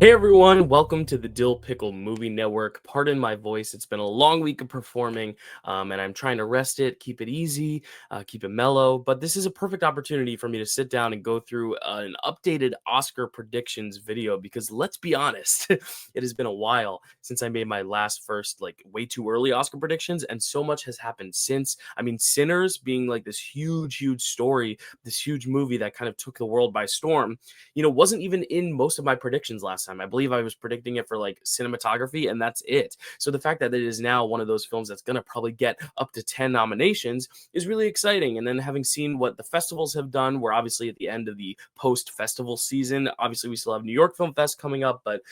Hey everyone, welcome to the Dill Pickle Movie Network. Pardon my voice, it's been a long week of performing, and I'm trying to rest it, keep it easy, keep it mellow. But this is a perfect opportunity for me to sit down and go through an updated Oscar predictions video because let's be honest, it has been a while since I made my first, like way too early Oscar predictions, and so much has happened since. I mean, Sinners being like this huge story, this huge movie that kind of took the world by storm, wasn't even in most of my predictions last time. I believe I was predicting it for like cinematography, and that's it. So the fact that it is now one of those films that's going to probably get up to 10 nominations is really exciting. And then having seen what the festivals have done, we're obviously at the end of the post festival season. Obviously, we still have New York Film Fest coming up, but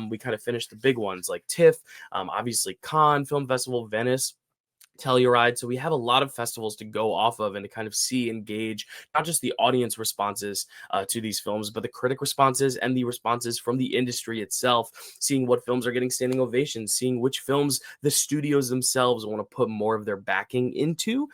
we kind of finished the big ones like TIFF, obviously Cannes Film Festival, Venice. Telluride. So we have a lot of festivals to go off of and to kind of see and gauge not just the audience responses to these films, but the critic responses and the responses from the industry itself, seeing what films are getting standing ovations, seeing which films the studios themselves want to put more of their backing into.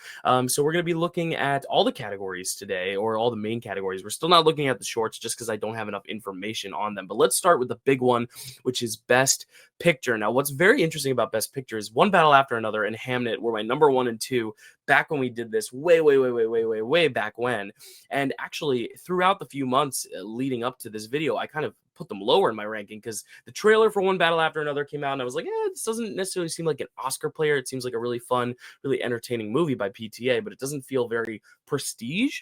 So we're going to be looking at all the categories today, or all the main categories. We're still not looking at the shorts just because I don't have enough information on them. But let's start with the big one, which is Best Picture. Now, what's very interesting about Best Picture is One Battle After Another and Hamnet were my number 1 and 2 back when we did this way back when. And actually, throughout the few months leading up to this video, I kind of put them lower in my ranking because the trailer for One Battle After Another came out and I was like, this doesn't necessarily seem like an Oscar player. It seems like a really fun, really entertaining movie by PTA, but it doesn't feel very prestige.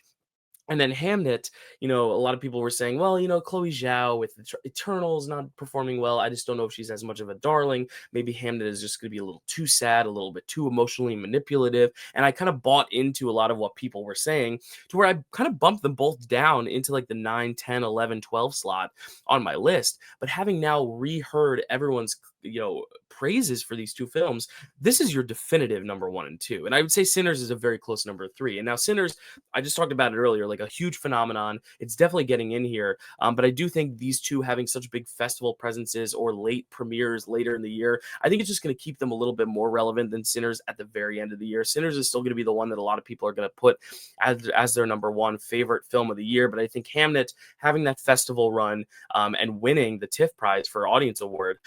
And then Hamnet, a lot of people were saying, well, Chloe Zhao with Eternals not performing well. I just don't know if she's as much of a darling. Maybe Hamnet is just going to be a little too sad, a little bit too emotionally manipulative. And I kind of bought into a lot of what people were saying to where I kind of bumped them both down into like the 9, 10, 11, 12 slot on my list. But having now reheard everyone's praises for these two films, this is your definitive number 1 and 2. And I would say Sinners is a very close number 3. And now Sinners, I just talked about it earlier, like a huge phenomenon. It's definitely getting in here. But I do think these two having such big festival presences or late premieres later in the year, I think it's just going to keep them a little bit more relevant than Sinners at the very end of the year. Sinners is still going to be the one that a lot of people are going to put as their number 1 favorite film of the year. But I think Hamnet having that festival run and winning the TIFF prize for Audience Award,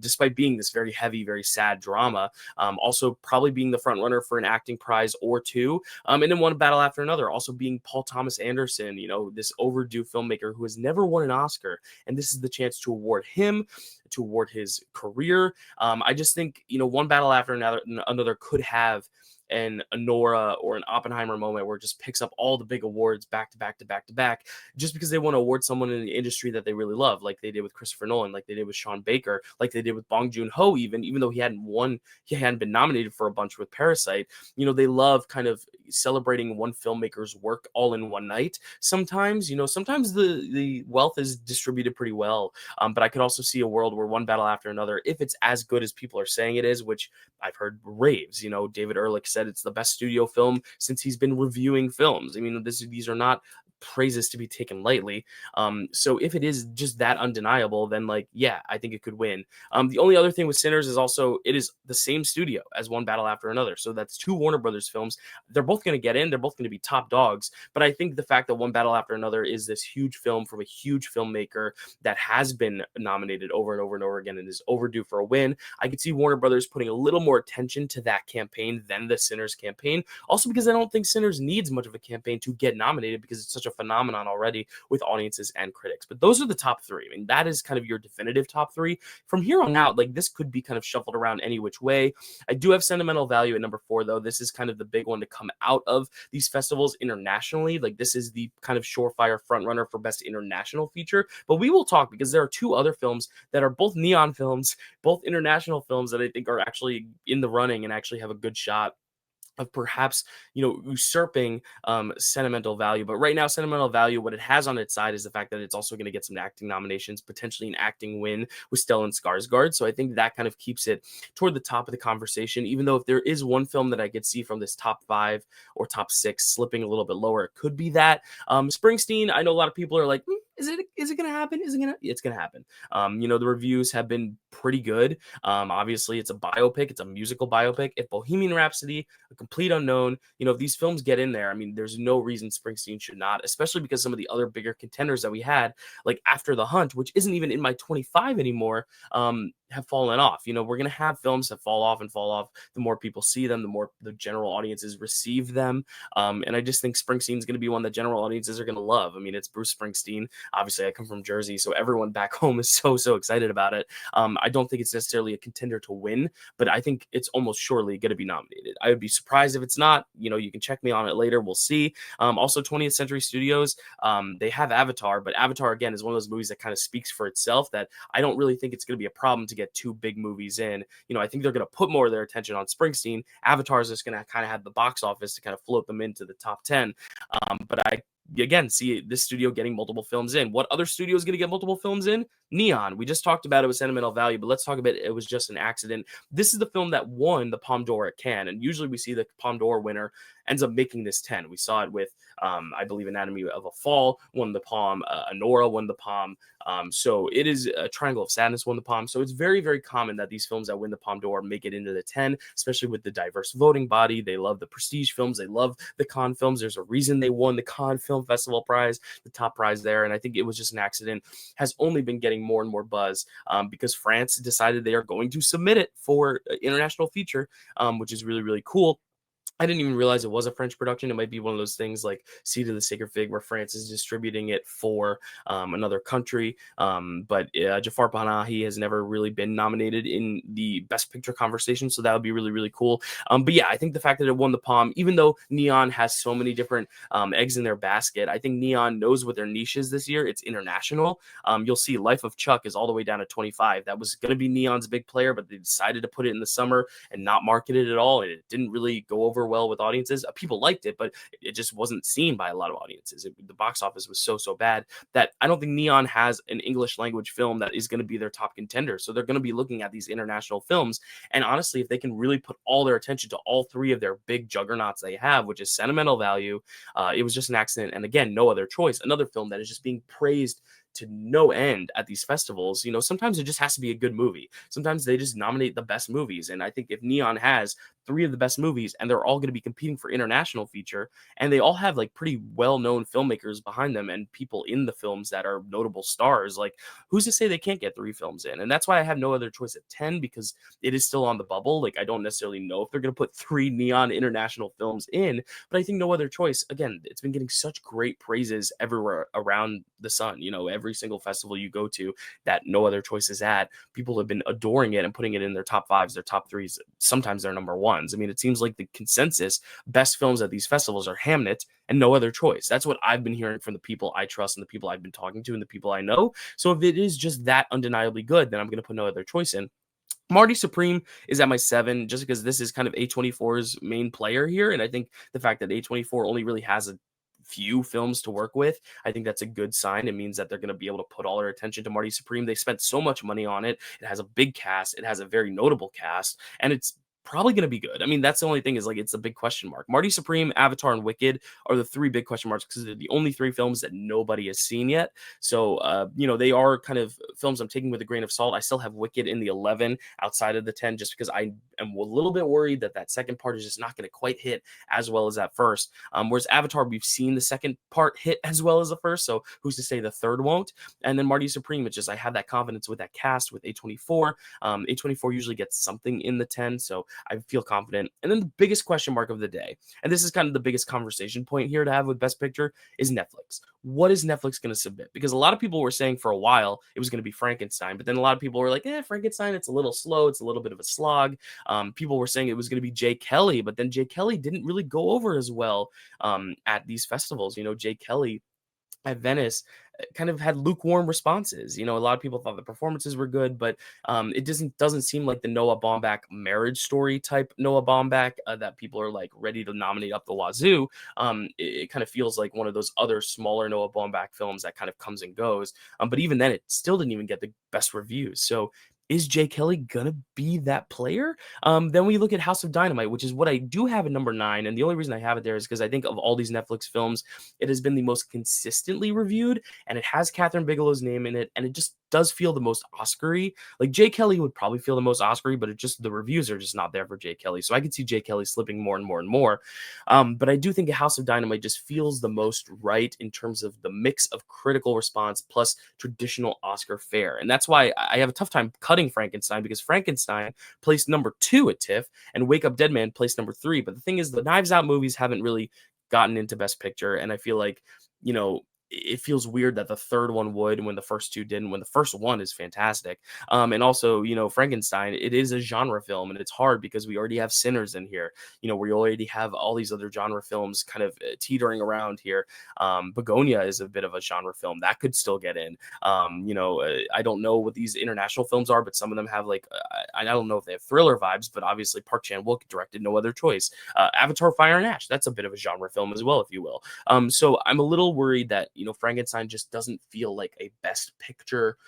despite being this very heavy, very sad drama, also probably being the front runner for an acting prize or two, and then One Battle After Another, also being Paul Thomas Anderson, this overdue filmmaker who has never won an Oscar, and this is the chance to award him, to award his career. I just think, One Battle After Another could have an Honora or an Oppenheimer moment where it just picks up all the big awards back to back, just because they want to award someone in the industry that they really love, like they did with Christopher Nolan, like they did with Sean Baker, like they did with Bong Joon-ho, even though he hadn't been nominated for a bunch with Parasite. They love kind of celebrating one filmmaker's work all in one night. Sometimes the wealth is distributed pretty well, but I could also see a world where One Battle After Another, if it's as good as people are saying it is, which I've heard raves. David Ehrlich said it's the best studio film since he's been reviewing films. I mean, these are not praises to be taken lightly. So if it is just that undeniable, then I think it could win. The only other thing with Sinners is also it is the same studio as One Battle After Another. So that's 2 Warner Brothers films. They're both going to get in. They're both going to be top dogs. But I think the fact that One Battle After Another is this huge film from a huge filmmaker that has been nominated over and over again and is overdue for a win, I could see Warner Brothers putting a little more attention to that campaign than the Sinners campaign. Also because I don't think Sinners needs much of a campaign to get nominated because it's such a phenomenon already with audiences and critics. But those are the top 3. I mean, that is kind of your definitive top 3. From here on out, this could be kind of shuffled around any which way. I do have Sentimental Value at number 4, though. This is kind of the big one to come out of these festivals internationally. This is the kind of surefire front runner for Best International Feature. But we will talk because there are 2 other films that are both neon films, both international films that I think are actually in the running and actually have a good shot of perhaps, usurping Sentimental Value. But right now, Sentimental Value, what it has on its side is the fact that it's also going to get some acting nominations, potentially an acting win with Stellan Skarsgård. So I think that kind of keeps it toward the top of the conversation, even though if there is one film that I could see from this top 5 or top 6 slipping a little bit lower, it could be that. Springsteen, I know a lot of people are like, Is it gonna happen? Is it gonna? It's gonna happen. You know, the reviews have been pretty good. Obviously, it's a biopic. It's a musical biopic. If Bohemian Rhapsody, A Complete Unknown, you know, if these films get in there, I mean, there's no reason Springsteen should not, especially because some of the other bigger contenders that we had, like After the Hunt, which isn't even in my 25 anymore, have fallen off. You know, we're gonna have films that fall off and fall off. The more people see them, the more the general audiences receive them. And I just think Springsteen's gonna be one that general audiences are gonna love. I mean, it's Bruce Springsteen. Obviously, I come from Jersey, so everyone back home is so excited about it. I don't think it's necessarily a contender to win, but I think it's almost surely going to be nominated. I would be surprised if it's not. You know, you can check me on it later. We'll see. Also, 20th Century Studios, they have Avatar, but Avatar, again, is one of those movies that kind of speaks for itself, that I don't really think it's going to be a problem to get two big movies in. You know, I think they're going to put more of their attention on Springsteen. Avatar is just going to kind of have the box office to kind of float them into the top 10. But I again see this studio getting multiple films in. What other studio is going to get multiple films in? Neon. We just talked about it with Sentimental Value, but let's talk about it was just an accident. This is the film that won the Palme d'Or at Cannes, and usually we see the Palme d'Or winner ends up making this 10. We saw it with, I believe, Anatomy of a Fall won the Palme, Honora won the Palme. So it is a Triangle of Sadness won the Palme. So it's very common that these films that win the Palme d'Or make it into the 10, especially with the diverse voting body. They love the prestige films. They love the Cannes films. There's a reason they won the Cannes Film Festival prize, the top prize there. And I think it was just an accident. Has only been getting more and more buzz because France decided they are going to submit it for international feature, which is really cool. I didn't even realize it was a French production. It might be one of those things like Seed of the Sacred Fig, where France is distributing it for another country. But Jafar Panahi has never really been nominated in the Best Picture conversation, so that would be really cool. But yeah, I think the fact that it won the Palme, even though Neon has so many different eggs in their basket, I think Neon knows what their niche is this year. It's international. You'll see Life of Chuck is all the way down to 25. That was going to be Neon's big player, but they decided to put it in the summer and not market it at all. And it didn't really go over well with audiences. People liked it, but it just wasn't seen by a lot of audiences. The box office was so bad that I don't think Neon has an English language film that is going to be their top contender. So they're going to be looking at these international films. And honestly, if they can really put all their attention to all three of their big juggernauts they have, which is Sentimental Value, it was just an accident. And again, No Other Choice, another film that is just being praised to no end at these festivals. You know, sometimes it just has to be a good movie. Sometimes they just nominate the best movies. And I think if Neon has three of the best movies and they're all going to be competing for international feature, and they all have like pretty well-known filmmakers behind them and people in the films that are notable stars, like who's to say they can't get three films in? And that's why I have No Other Choice at 10, because it is still on the bubble. Like I don't necessarily know if they're going to put three Neon international films in, but I think No Other Choice, again, it's been getting such great praises everywhere around the sun. You know, every single festival you go to that No Other Choice is at, people have been adoring it and putting it in their top fives, their top threes, sometimes their number ones. I mean, it seems like the consensus best films at these festivals are Hamnet and No Other Choice. That's what I've been hearing from the people I trust and the people I've been talking to and the people I know. So if it is just that undeniably good, then I'm going to put No Other Choice in. Marty Supreme is at my 7, just because this is kind of A24's main player here. And I think the fact that A24 only really has a few films to work with, I think that's a good sign. It means that they're going to be able to put all their attention to Marty Supreme. They spent so much money on it. It has a big cast. It has a very notable cast, and it's probably going to be good. I mean, that's the only thing, is like it's a big question mark. Marty Supreme, Avatar, and Wicked are the three big question marks because they're the only three films that nobody has seen yet. So, you know, they are kind of films I'm taking with a grain of salt. I still have Wicked in the 11 outside of the 10, just because I am a little bit worried that that second part is just not going to quite hit as well as that first. Whereas Avatar, we've seen the second part hit as well as the first, so who's to say the third won't? And then Marty Supreme, it's just I have that confidence with that cast with A24. A24 usually gets something in the 10, so I feel confident. And then the biggest question mark of the day, and this is kind of the biggest conversation point here to have with Best Picture, is Netflix. What is Netflix going to submit? Because a lot of people were saying for a while it was going to be Frankenstein, but then a lot of people were like, Frankenstein, it's a little slow. It's a little bit of a slog. People were saying it was going to be Jay Kelly, but then Jay Kelly didn't really go over as well at these festivals. You know, Jay Kelly at Venice kind of had lukewarm responses. You know, a lot of people thought the performances were good, but it doesn't seem like the Noah Baumbach Marriage Story type Noah Baumbach that people are like ready to nominate up the wazoo. It kind of feels like one of those other smaller Noah Baumbach films that kind of comes and goes. But even then, it still didn't even get the best reviews. So is Jay Kelly gonna be that player? Then we look at House of Dynamite, which is what I do have at number 9, and the only reason I have it there is because I think of all these Netflix films, it has been the most consistently reviewed, and it has Catherine Bigelow's name in it, and it just does feel the most Oscar-y. Like, Jay Kelly would probably feel the most Oscar-y, but it just the reviews are just not there for Jay Kelly, so I could see Jay Kelly slipping more and more and more. But I do think House of Dynamite just feels the most right in terms of the mix of critical response plus traditional Oscar fare. And that's why I have a tough time cutting Frankenstein, because Frankenstein placed number 2 at TIFF and Wake Up Dead Man placed number 3. But the thing is, the Knives Out movies haven't really gotten into Best Picture. And I feel like, you know, it feels weird that the third one would when the first two didn't, when the first one is fantastic. And also, Frankenstein, it is a genre film, and it's hard because we already have Sinners in here. We already have all these other genre films kind of teetering around here. Begonia is a bit of a genre film that could still get in. I don't know what these international films are, but some of them have I don't know if they have thriller vibes, but obviously Park Chan-wook directed No Other Choice. Avatar: Fire and Ash, that's a bit of a genre film as well, if you will. So I'm a little worried that Frankenstein just doesn't feel like a Best Picture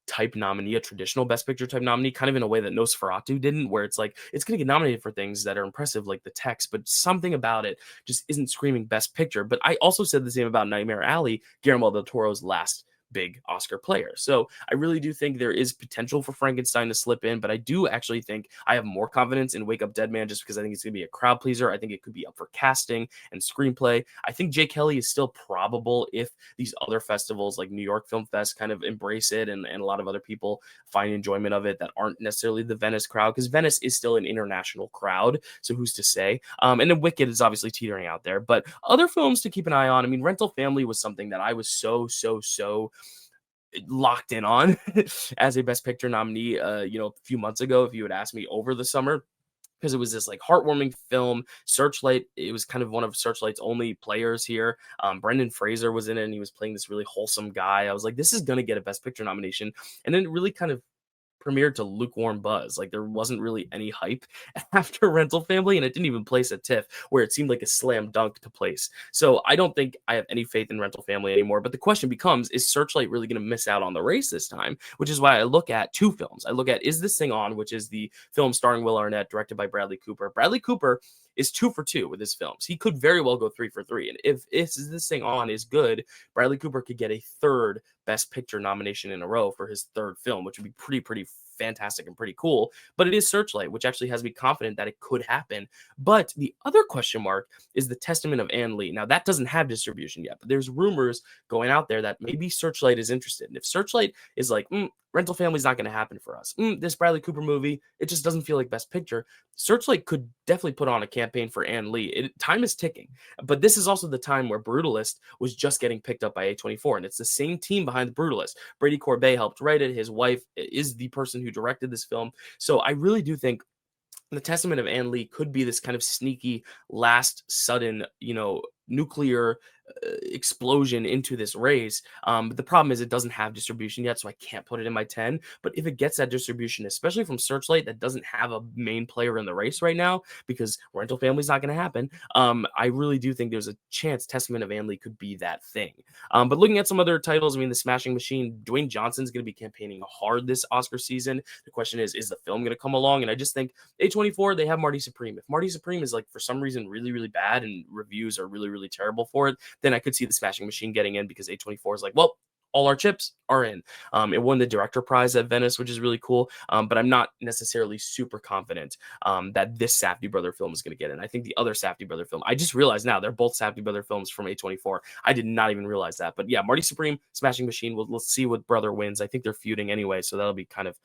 type nominee, a traditional Best Picture type nominee, kind of in a way that Nosferatu didn't, where it's like it's going to get nominated for things that are impressive, like the text, but something about it just isn't screaming Best Picture. But I also said the same about Nightmare Alley, Guillermo del Toro's last big Oscar player. So I really do think there is potential for Frankenstein to slip in, but I do actually think I have more confidence in Wake Up Dead Man just because I think it's going to be a crowd pleaser. I think it could be up for casting and screenplay. I think Jay Kelly is still probable if these other festivals like New York Film Fest kind of embrace it, and a lot of other people find enjoyment of it that aren't necessarily the Venice crowd, because Venice is still an international crowd. So who's to say? And then Wicked is obviously teetering out there, but other films to keep an eye on. I mean, Rental Family was something that I was so locked in on as a Best Picture nominee, a few months ago, if you had asked me over the summer, because it was this heartwarming film. Searchlight, it was kind of one of Searchlight's only players here. Brendan Fraser was in it, and he was playing this really wholesome guy. I was like, this is going to get a Best Picture nomination. And then it really kind of premiered to lukewarm buzz. Like, there wasn't really any hype after Rental Family, and it didn't even place at TIFF, where it seemed like a slam dunk to place. So I don't think I have any faith in Rental Family anymore. But the question becomes, is Searchlight really going to miss out on the race this time? Which is why I look at two films. I look at Is This Thing On, which is the film starring Will Arnett, directed by Bradley Cooper. Bradley Cooper is 2 for 2 with his films. He could very well go 3 for 3. And if Is This Thing On is good, Bradley Cooper could get a third Best Picture nomination in a row for his third film, which would be pretty fantastic and pretty cool. But it is Searchlight, which actually has me confident that it could happen. But the other question mark is The Testament of Anne Lee. Now, that doesn't have distribution yet, but there's rumors going out there that maybe Searchlight is interested. And if Searchlight is like, Rental Family's not going to happen for us. This Bradley Cooper movie, it just doesn't feel like Best Picture. Searchlight could definitely put on a campaign for Anne Lee. Time is ticking. But this is also the time where Brutalist was just getting picked up by A24. And it's the same team behind The Brutalist. Brady Corbet helped write it. His wife is the person who directed this film. So I really do think The Testament of Anne Lee could be this kind of sneaky, last, sudden, nuclear explosion into this race. But the problem is it doesn't have distribution yet, so I can't put it in my 10. But if it gets that distribution, especially from Searchlight that doesn't have a main player in the race right now, because Rental Family's not going to happen, I really do think there's a chance Testament of Anne Lee could be that thing. But looking at some other titles, I mean, The Smashing Machine, Dwayne Johnson's going to be campaigning hard this Oscar season. The question is the film going to come along? And I just think A24, they have Marty Supreme. If Marty Supreme is for some reason really, really bad and reviews are really, really terrible for it, then I could see The Smashing Machine getting in, because A24 is well, all our chips are in. It won the director prize at Venice, which is really cool. But I'm not necessarily super confident that this Safdie brother film is going to get in. I think the other Safdie brother film, I just realized now they're both Safdie brother films from A24. I did not even realize that. But yeah, Marty Supreme, Smashing Machine. Let's see what brother wins. I think they're feuding anyway, so that'll be kind of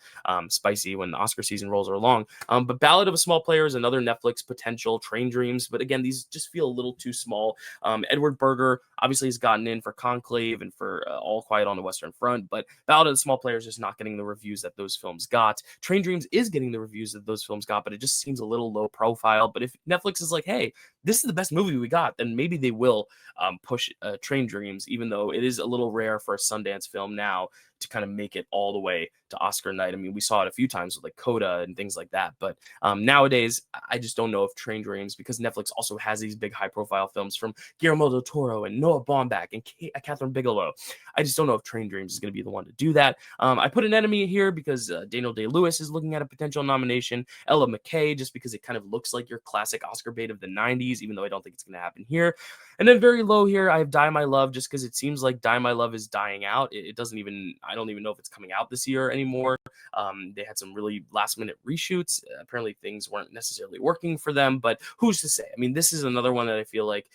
spicy when the Oscar season rolls along. But Ballad of a Small Player is another Netflix potential. Train Dreams, but again, these just feel a little too small. Edward Berger obviously has gotten in for Conclave and for All Quiet on the Western Front, but Ballad of the Small Player is just not getting the reviews that those films got. Train Dreams is getting the reviews that those films got, but it just seems a little low profile. But if Netflix is like, hey, this is the best movie we got, then maybe they will push Train Dreams, even though it is a little rare for a Sundance film now to kind of make it all the way to Oscar night. I mean, we saw it a few times with like Coda and things like that. But nowadays, I just don't know if Train Dreams, because Netflix also has these big high profile films from Guillermo del Toro and Noah Baumbach and Catherine Bigelow. I just don't know if Train Dreams is going to be the one to do that. I put an enemy here because Daniel Day-Lewis is looking at a potential nomination. Ella McKay, just because it kind of looks like your classic Oscar bait of the 90s, even though I don't think it's going to happen here. And then very low here, I have Die My Love, just because it seems like Die My Love is dying out. It doesn't even, I don't even know if it's coming out this year anymore. They had some really last minute reshoots. Apparently things weren't necessarily working for them, but who's to say? I mean, this is another one that I feel like,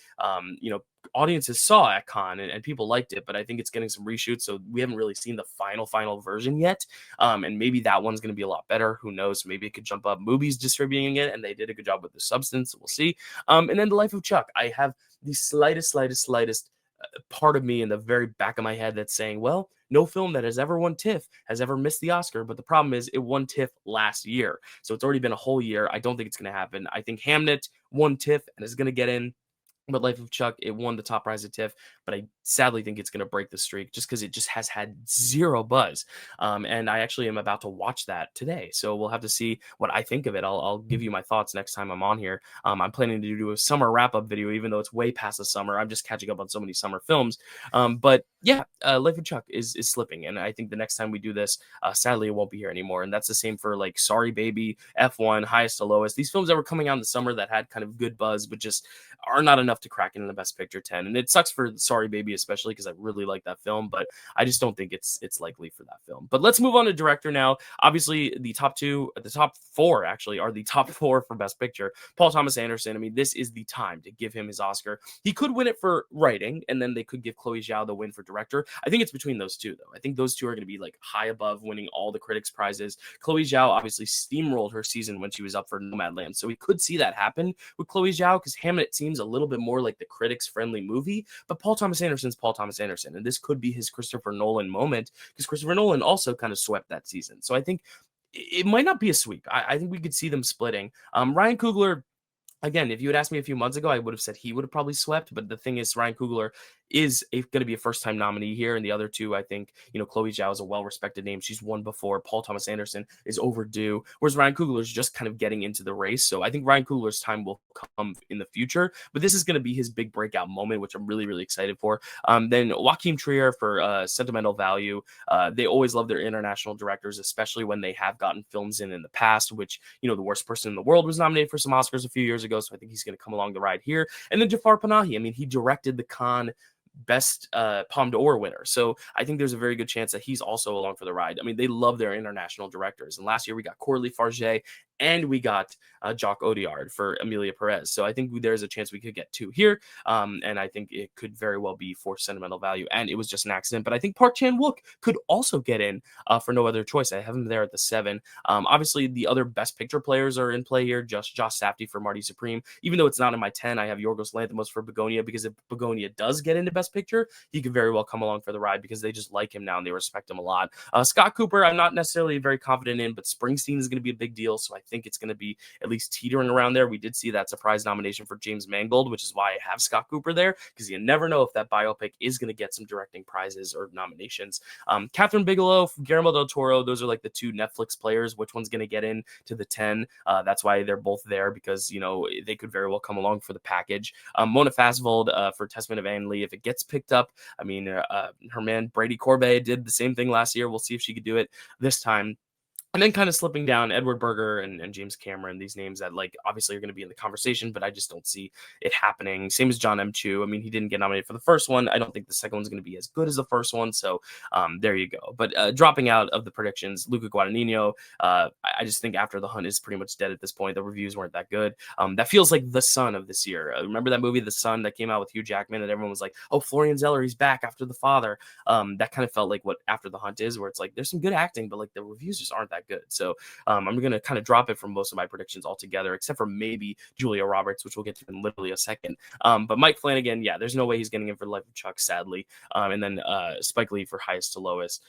audiences saw at Cannes and people liked it, but I think it's getting some reshoots. So we haven't really seen the final version yet. And maybe that one's going to be a lot better. Who knows? Maybe it could jump up. Movies distributing it, and they did a good job with the substance. We'll see. And then The Life of Chuck. I have the slightest part of me in the very back of my head that's saying, well, no film that has ever won TIFF has ever missed the Oscar. But the problem is it won TIFF last year. So it's already been a whole year. I don't think it's going to happen. I think Hamnet won TIFF and is going to get in. But Life of Chuck, it won the top prize at TIFF, but I sadly think it's going to break the streak just because it just has had zero buzz. And I actually am about to watch that today. So we'll have to see what I think of it. I'll give you my thoughts next time I'm on here. I'm planning to do a summer wrap-up video, even though it's way past the summer. I'm just catching up on so many summer films. But yeah, Life of Chuck is slipping. And I think the next time we do this, sadly, it won't be here anymore. And that's the same for like Sorry Baby, F1, Highest to Lowest. These films that were coming out in the summer that had kind of good buzz, but just are not enough to crack into the Best Picture 10. And it sucks for Sorry Baby, especially because I really like that film, but I just don't think it's likely for that film. But let's move on to director now. Obviously, the top four actually are the top four for Best Picture. Paul Thomas Anderson, I mean, this is the time to give him his Oscar. He could win it for writing, and then they could give Chloe Zhao the win for director. I think it's between those two, though. I think those two are going to be like high above winning all the critics' prizes. Chloe Zhao obviously steamrolled her season when she was up for Nomadland, so we could see that happen with Chloe Zhao because Hamnet seems a little bit more like the critics-friendly movie, but Paul Thomas Anderson's Paul Thomas Anderson, and this could be his Christopher Nolan moment because Christopher Nolan also kind of swept that season. So I think it might not be a sweep. I think we could see them splitting. Ryan Coogler, again, if you had asked me a few months ago, I would have said he would have probably swept. But the thing is, Ryan Coogler is going to be a first-time nominee here. And the other two, I think, Chloe Zhao is a well-respected name. She's won before. Paul Thomas Anderson is overdue. Whereas Ryan Coogler is just kind of getting into the race. So I think Ryan Coogler's time will come in the future. But this is going to be his big breakout moment, which I'm really, really excited for. Then Joachim Trier for Sentimental Value. They always love their international directors, especially when they have gotten films in the past, which, The Worst Person in the World was nominated for some Oscars a few years ago. So I think he's going to come along the ride here. And then Jafar Panahi. I mean, he directed the Cannes Best Palme d'Or winner. So I think there's a very good chance that he's also along for the ride. I mean, they love their international directors. And last year we got Coralie Farge and we got Jacques Audiard for Emilia Perez. So I think there's a chance we could get two here. And I think it could very well be for Sentimental Value. And it was just an accident. But I think Park Chan-wook could also get in for No Other Choice. I have him there at the 7. Obviously, the other Best Picture players are in play here. Just Josh Safdie for Marty Supreme. Even though it's not in my 10, I have Yorgos Lanthimos for Begonia, because if Begonia does get into Best Picture, he could very well come along for the ride because they just like him now and they respect him a lot. Scott Cooper, I'm not necessarily very confident in, but Springsteen is going to be a big deal. So I think it's going to be at least teetering around there. We did see that surprise nomination for James Mangold, which is why I have Scott Cooper there, because you never know if that biopic is going to get some directing prizes or nominations. Catherine Bigelow, Guillermo del Toro, those are like the two Netflix players. Which one's going to get in to the 10? That's why they're both there, because, they could very well come along for the package. Mona Fasvold for Testament of Anne Lee, if it gets picked up, I mean, her man Brady Corbet did the same thing last year. We'll see if she could do it this time. And then kind of slipping down, Edward Berger and James Cameron, these names that obviously are going to be in the conversation, but I just don't see it happening. Same as John M. Chu. I mean, he didn't get nominated for the first one. I don't think the second one's going to be as good as the first one. So there you go. But dropping out of the predictions, Luca Guadagnino, I just think After the Hunt is pretty much dead at this point. The reviews weren't that good. That feels like The Sun of this year. Remember that movie, The Sun, that came out with Hugh Jackman, and everyone was like, oh, Florian Zeller, he's back after The Father. That kind of felt like what After the Hunt is, where it's like, there's some good acting, but the reviews just aren't that that good. So I'm going to kind of drop it from most of my predictions altogether, except for maybe Julia Roberts, which we'll get to in literally a second. But Mike Flanagan, yeah, there's no way he's getting in for the Life of Chuck, sadly. And then Spike Lee for Highest to Lowest.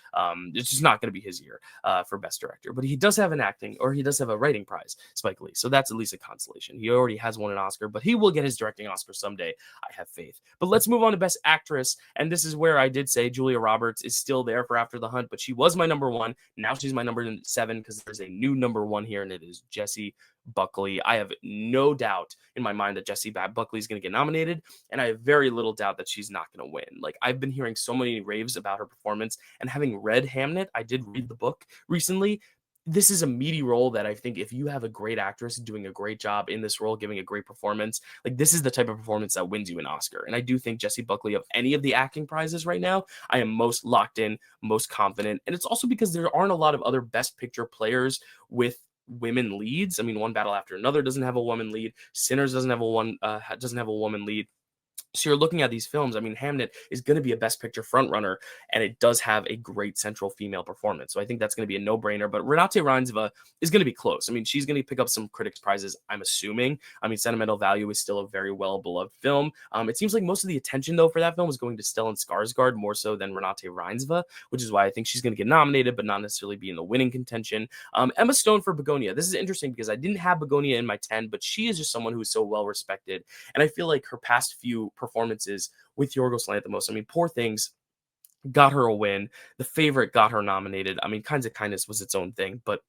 It's just not going to be his year for Best Director. But he does have he does have a writing prize, Spike Lee. So that's at least a consolation. He already has won an Oscar, but he will get his directing Oscar someday. I have faith. But let's move on to Best Actress. And this is where I did say Julia Roberts is still there for After the Hunt, but she was my number one. Now she's my number 7 because there's a new number 1 here, and it is Jessie Buckley. I have no doubt in my mind that Jessie Buckley is going to get nominated, and I have very little doubt that she's not going to win. Like, I've been hearing so many raves about her performance, and having read Hamnet, I did read the book recently. This is a meaty role that I think if you have a great actress doing a great job in this role, giving a great performance, like this is the type of performance that wins you an Oscar. And I do think Jessie Buckley, of any of the acting prizes right now, I am most locked in, most confident. And it's also because there aren't a lot of other Best Picture players with women leads. I mean, One Battle After Another doesn't have a woman lead. Sinners doesn't have a woman lead. So you're looking at these films. I mean, Hamnet is going to be a Best Picture frontrunner, and it does have a great central female performance. So I think that's going to be a no-brainer. But Renate Reinsve is going to be close. I mean, she's going to pick up some critics' prizes, I'm assuming. I mean, Sentimental Value is still a very well-beloved film. It seems like most of the attention, though, for that film is going to Stellan Skarsgård more so than Renate Reinsve, which is why I think she's going to get nominated, but not necessarily be in the winning contention. Emma Stone for Begonia. This is interesting because I didn't have Begonia in my 10, but she is just someone who is so well-respected. And I feel like her past few performances with Yorgos Lanthimos, I mean, Poor Things got her a win. The Favorite got her nominated. I mean, Kinds of Kindness was its own thing, but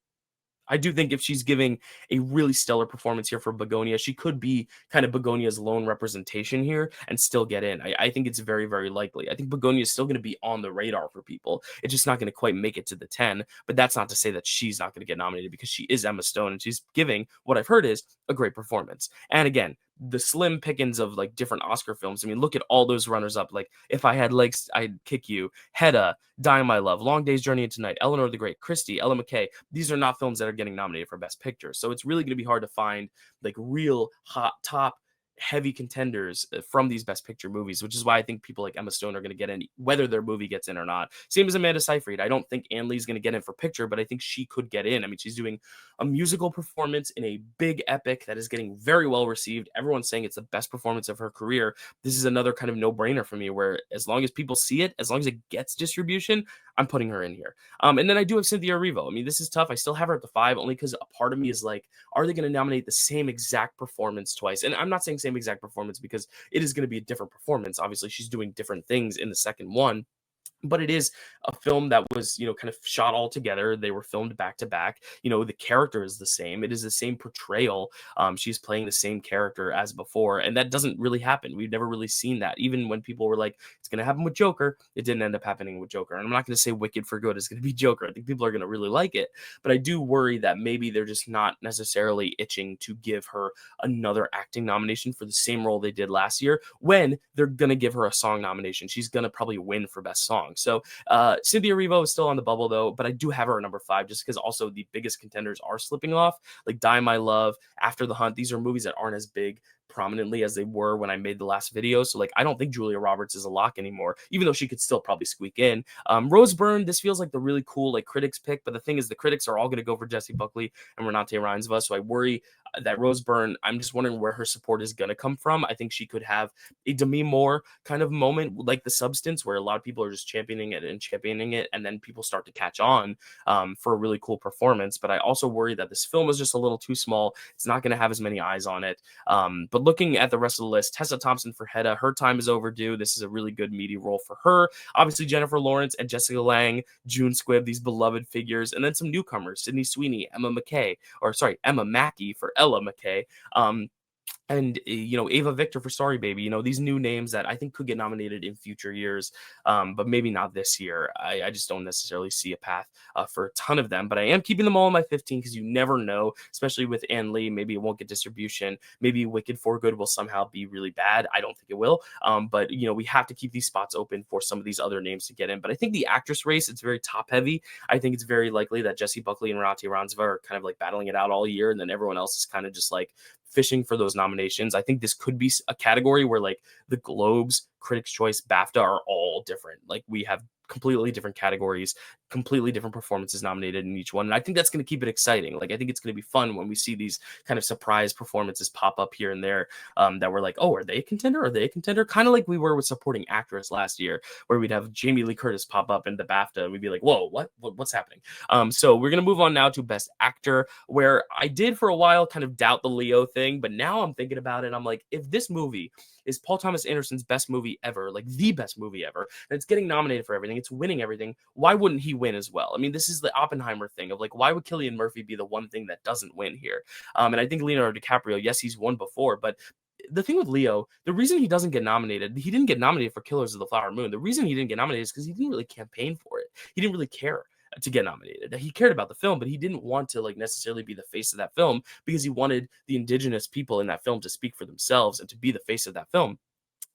I do think if she's giving a really stellar performance here for Begonia, she could be kind of Begonia's lone representation here and still get in. I think it's very, very likely. I think Begonia is still going to be on the radar for people. It's just not going to quite make it to the 10, but that's not to say that she's not going to get nominated because she is Emma Stone and she's giving, what I've heard is, a great performance. And again, the slim pickings of like different Oscar films. I mean, look at all those runners up. Like If I Had Legs, I'd Kick You, Hedda, Die My Love, Long Day's Journey into Night, Eleanor the Great, Christie, Ella McKay. These are not films that are getting nominated for Best Picture. So it's really going to be hard to find like real hot top heavy contenders from these Best Picture movies, which is why I think people like Emma Stone are going to get in, whether their movie gets in or not. Same as Amanda Seyfried. I don't think Ann Lee's going to get in for picture, but I think she could get in. I mean, she's doing a musical performance in a big epic that is getting very well received. Everyone's saying it's the best performance of her career. This is another kind of no-brainer for me, where as long as people see it, as long as it gets distribution, I'm putting her in here. And then I do have Cynthia Erivo. I mean, this is tough. I still have her at the 5, only because a part of me is like, are they going to nominate the same exact performance twice? And I'm not saying same exact performance because it is going to be a different performance. Obviously, she's doing different things in the second one. But it is a film that was, kind of shot all together. They were filmed back to back. The character is the same. It is the same portrayal. She's playing the same character as before. And that doesn't really happen. We've never really seen that. Even when people were like, it's going to happen with Joker, it didn't end up happening with Joker. And I'm not going to say Wicked for Good is going to be Joker. I think people are going to really like it. But I do worry that maybe they're just not necessarily itching to give her another acting nomination for the same role they did last year, when they're going to give her a song nomination. She's going to probably win for Best Song. So Cynthia Erivo is still on the bubble, though, but I do have her at number 5 just because also the biggest contenders are slipping off, like Die My Love, After the Hunt. These are movies that aren't as big prominently as they were when I made the last video. So like, I don't think Julia Roberts is a lock anymore, even though she could still probably squeak in. Rose Byrne, this feels like the really cool like critics pick, but the thing is the critics are all going to go for Jessie Buckley and Renate Reinsve. So I worry that Rose Byrne, I'm just wondering where her support is going to come from. I think she could have a Demi Moore kind of moment, like The Substance, where a lot of people are just championing it, and then people start to catch on for a really cool performance. But I also worry that this film is just a little too small. It's not going to have as many eyes on it. But looking at the rest of the list, Tessa Thompson for Hedda, her time is overdue. This is a really good meaty role for her. Obviously, Jennifer Lawrence and Jessica Lange, June Squibb, these beloved figures, and then some newcomers: Sydney Sweeney, Emma Mackey for Ella McKay. And Ava Victor for Sorry Baby. These new names that I think could get nominated in future years, but maybe not this year. I just don't necessarily see a path for a ton of them, but I am keeping them all in my 15 because you never know, especially with Ann Lee. Maybe it won't get distribution. Maybe Wicked for Good will somehow be really bad. I don't think it will, but we have to keep these spots open for some of these other names to get in. But I think the actress race, it's very top heavy. I think it's very likely that Jessie Buckley and Renate Reinsve are kind of like battling it out all year, and then everyone else is kind of just like fishing for those nominations. I think this could be a category where like the Globes, Critics' Choice, BAFTA are all different. Like we have completely different categories, completely different performances nominated in each one. And I think that's going to keep it exciting. Like, I think it's going to be fun when we see these kind of surprise performances pop up here and there, that we're like, oh, are they a contender? Are they a contender? Kind of like we were with supporting actress last year, where we'd have Jamie Lee Curtis pop up in the BAFTA and we'd be like, whoa, what's happening? So we're going to move on now to Best Actor, where I did for a while kind of doubt the Leo thing, but now I'm thinking about it. I'm like, if this movie is Paul Thomas Anderson's best movie ever, like the best movie ever, and it's getting nominated for everything, it's winning everything, why wouldn't he win as well? I mean, this is the Oppenheimer thing of like, why would Cillian Murphy be the one thing that doesn't win here? And I think Leonardo DiCaprio, yes, he's won before, but the thing with Leo, the reason he doesn't get nominated, he didn't get nominated for Killers of the Flower Moon. The reason he didn't get nominated is because he didn't really campaign for it. He didn't really care to get nominated. He cared about the film, but he didn't want to like necessarily be the face of that film because he wanted the indigenous people in that film to speak for themselves and to be the face of that film.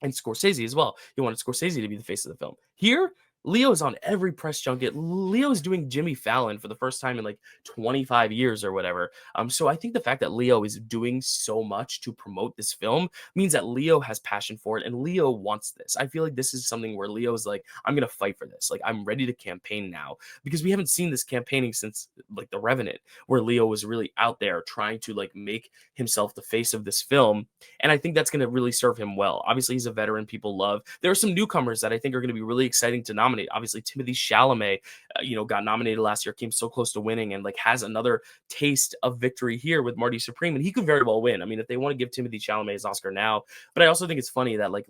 And Scorsese as well. He wanted Scorsese to be the face of the film. Here, Leo's on every press junket. Leo's doing Jimmy Fallon for the first time in like 25 years or whatever. So I think the fact that Leo is doing so much to promote this film means that Leo has passion for it and Leo wants this. I feel like this is something where Leo's like, I'm going to fight for this. Like, I'm ready to campaign now, because we haven't seen this campaigning since like The Revenant, where Leo was really out there trying to like make himself the face of this film. And I think that's going to really serve him well. Obviously, he's a veteran people love. There are some newcomers that I think are going to be really exciting to nominate. Obviously, Timothée Chalamet, got nominated last year, came so close to winning, and like has another taste of victory here with Marty Supreme, and he could very well win. I mean, if they want to give Timothée Chalamet his Oscar now, but I also think it's funny that like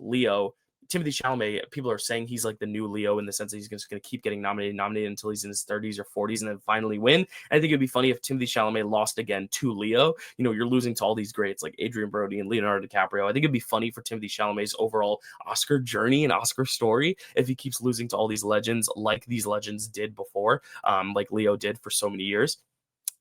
Timothée Chalamet, people are saying he's like the new Leo in the sense that he's just going to keep getting nominated until he's in his 30s or 40s and then finally win. And I think it'd be funny if Timothée Chalamet lost again to Leo. You're losing to all these greats like Adrian Brody and Leonardo DiCaprio. I think it'd be funny for Timothée Chalamet's overall Oscar journey and Oscar story if he keeps losing to all these legends like these legends did before, like Leo did for so many years.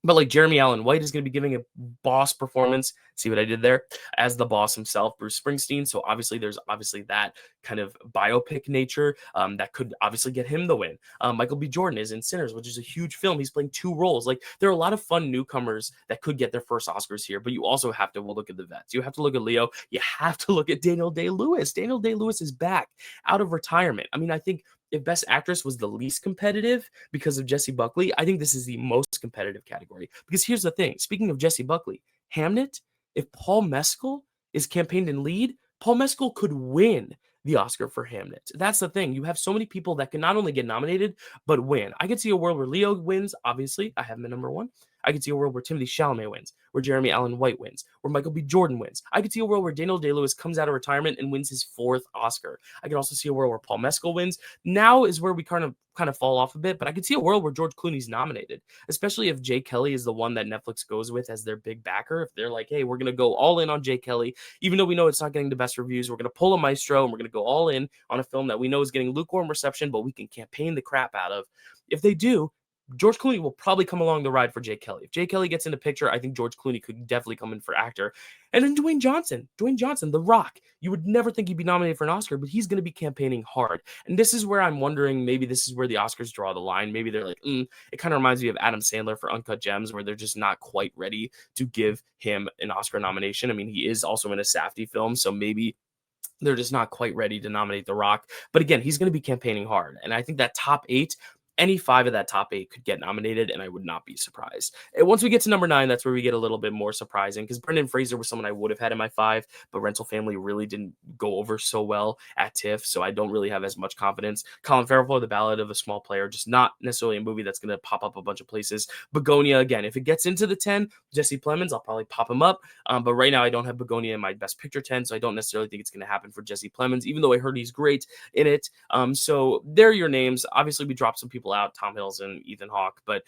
But like Jeremy Allen White is going to be giving a boss performance. See what I did there? As the boss himself, Bruce Springsteen. So obviously, there's obviously that kind of biopic nature that could obviously get him the win. Michael B. Jordan is in Sinners, which is a huge film. He's playing two roles. Like, there are a lot of fun newcomers that could get their first Oscars here. But you also have to look at the vets. You have to look at Leo. You have to look at Daniel Day-Lewis. Daniel Day-Lewis is back out of retirement. I mean, I think if Best Actress was the least competitive because of Jessie Buckley, I think this is the most competitive category. Because here's the thing. Speaking of Jessie Buckley, Hamnet, if Paul Mescal is campaigned in lead, Paul Mescal could win the Oscar for Hamnet. That's the thing. You have so many people that can not only get nominated, but win. I could see a world where Leo wins. Obviously, I have him at number one. I could see a world where Timothée Chalamet wins, where Jeremy Allen White wins, where Michael B. Jordan wins. I could see a world where Daniel Day-Lewis comes out of retirement and wins his fourth Oscar. I could also see a world where Paul Mescal wins. Now is where we kind of fall off a bit, but I could see a world where George Clooney's nominated, especially if Jay Kelly is the one that Netflix goes with as their big backer. If they're like, hey, we're going to go all in on Jay Kelly, even though we know it's not getting the best reviews, we're going to pull a maestro and we're going to go all in on a film that we know is getting lukewarm reception, but we can campaign the crap out of. If they do, George Clooney will probably come along the ride for Jay Kelly. If Jay Kelly gets in the picture, I think George Clooney could definitely come in for actor. And then Dwayne Johnson, The Rock. You would never think he'd be nominated for an Oscar, but he's going to be campaigning hard. And this is where I'm wondering, maybe this is where the Oscars draw the line. Maybe they're like, it kind of reminds me of Adam Sandler for Uncut Gems, where they're just not quite ready to give him an Oscar nomination. I mean, he is also in a Safdie film, so maybe they're just not quite ready to nominate The Rock. But again, he's going to be campaigning hard. And I think that top 8, any 5 of that top 8 could get nominated, and I would not be surprised. And once we get to number 9, that's where we get a little bit more surprising, because Brendan Fraser was someone I would have had in my 5, but Rental Family really didn't go over so well at TIFF, so I don't really have as much confidence. Colin Farrell for The Ballad of a Small Player, just not necessarily a movie that's going to pop up a bunch of places. Begonia, again, if it gets into the 10, Jesse Plemons, I'll probably pop him up, but right now I don't have Begonia in my Best Picture 10, so I don't necessarily think it's going to happen for Jesse Plemons, even though I heard he's great in it. So there are your names. Obviously, we dropped some people out, Tom Hiddleston, Ethan Hawke, but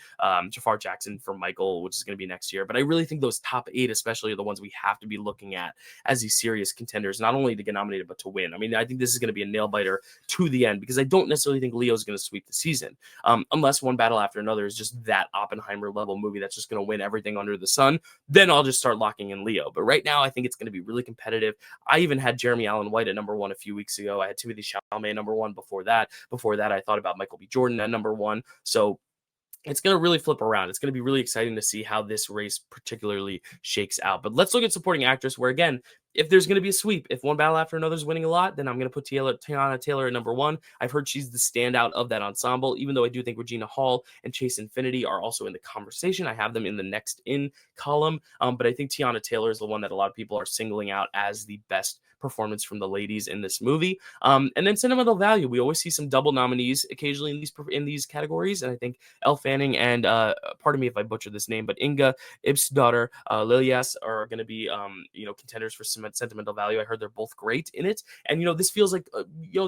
Jafar Jackson for Michael, which is going to be next year. But I really think those top 8 especially are the ones we have to be looking at as these serious contenders, not only to get nominated, but to win. I mean, I think this is going to be a nail-biter to the end, because I don't necessarily think Leo's going to sweep the season, unless One Battle After Another is just that Oppenheimer-level movie that's just going to win everything under the sun. Then I'll just start locking in Leo. But right now, I think it's going to be really competitive. I even had Jeremy Allen White at number 1 a few weeks ago. I had Timothée Chalamet number 1 before that. Before that, I thought about Michael B. Jordan at number 1. So it's going to really flip around. It's going to be really exciting to see how this race particularly shakes out. But let's look at supporting actress, where again, if there's going to be a sweep, if One Battle After Another is winning a lot, then I'm going to put Tiana Taylor at number one. I've heard she's the standout of that ensemble, even though I do think Regina Hall and Chase Infinity are also in the conversation. I have them in the next in column. But I think Tiana Taylor is the one that a lot of people are singling out as the best performance from the ladies in this movie. And then sentimental value. We always see some double nominees occasionally in these categories. And I think Elle Fanning and pardon me if I butcher this name, but Inga Ibs' daughter, Lilias, are going to be contenders for some sentimental value. I heard they're both great in it, and this feels like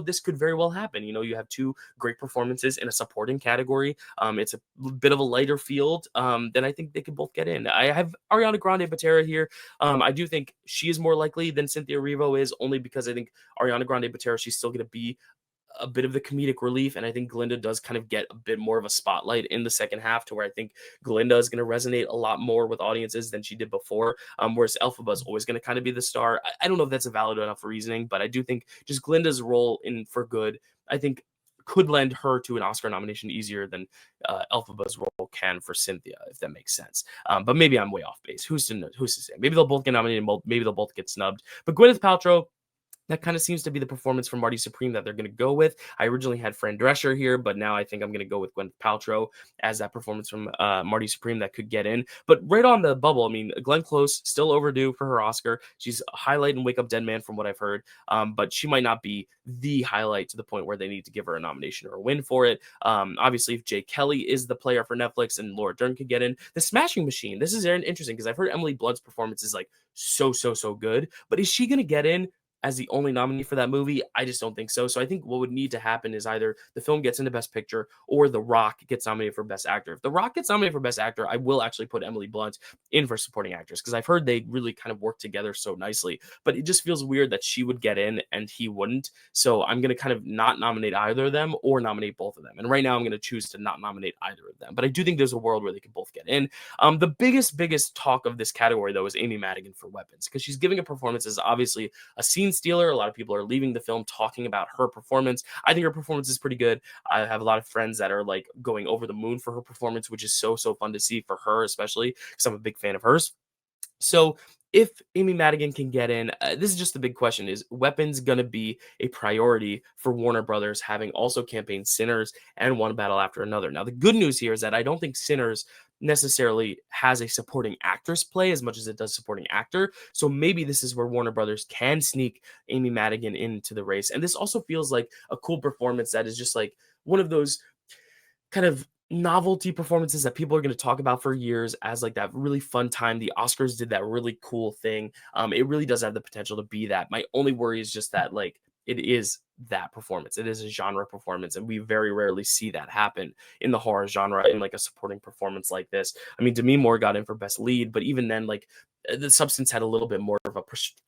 this could very well happen. You have two great performances in a supporting category. It's a bit of a lighter field. Then I think they could both get in. I have Ariana Grande Botera here. I do think she is more likely than Cynthia Erivo is, only because I think Ariana Grande Botera, she's still going to be a bit of the comedic relief, and I think Glinda does kind of get a bit more of a spotlight in the second half, to where I think Glinda is going to resonate a lot more with audiences than she did before, whereas Elphaba is always going to kind of be the star. I don't know if that's a valid enough reasoning, but I do think just Glinda's role in For Good, I think, could lend her to an Oscar nomination easier than Elphaba's role can for Cynthia, if that makes sense. But maybe I'm way off base. Who's to say? Maybe they'll both get nominated, maybe they'll both get snubbed. But Gwyneth Paltrow, that kind of seems to be the performance from Marty Supreme that they're going to go with. I originally had Fran Drescher here, but now I think I'm going to go with Gwyneth Paltrow as that performance from Marty Supreme that could get in. But right on the bubble, I mean, Glenn Close, still overdue for her Oscar. She's a highlight in Wake Up Dead Man from what I've heard, but she might not be the highlight to the point where they need to give her a nomination or a win for it. Obviously, if Jay Kelly is the player for Netflix and Laura Dern could get in. The Smashing Machine, this is interesting because I've heard Emily Blunt's performance is like so good, but is she going to get in as the only nominee for that movie? I just don't think so. So I think what would need to happen is either the film gets into Best Picture or The Rock gets nominated for Best Actor. If The Rock gets nominated for Best Actor, I will actually put Emily Blunt in for Supporting Actress, because I've heard they really kind of work together so nicely. But it just feels weird that she would get in and he wouldn't. So I'm going to kind of not nominate either of them or nominate both of them. And right now I'm going to choose to not nominate either of them. But I do think there's a world where they could both get in. The biggest talk of this category, though, is Amy Madigan for Weapons, because she's giving a performance as obviously a scene stealer. A lot of people are leaving the film talking about her performance. I think her performance is pretty good. I have a lot of friends that are like going over the moon for her performance, which is so fun to see for her, especially because I'm a big fan of hers. So if Amy Madigan can get in, this is just the big question: is Weapons going to be a priority for Warner Brothers, having also campaigned Sinners and One Battle After Another? Now, the good news here is that I don't think Sinners necessarily has a supporting actress play as much as it does supporting actor. So maybe this is where Warner Brothers can sneak Amy Madigan into the race. And this also feels like a cool performance that is just like one of those kind of novelty performances that people are going to talk about for years as like that really fun time. The Oscars did that really cool thing. It really does have the potential to be that. My only worry is just that like it is that performance. It is a genre performance, and we very rarely see that happen in the horror genre in like a supporting performance like this. I mean, Demi Moore got in for Best Lead, but even then, like The Substance had a little bit more of a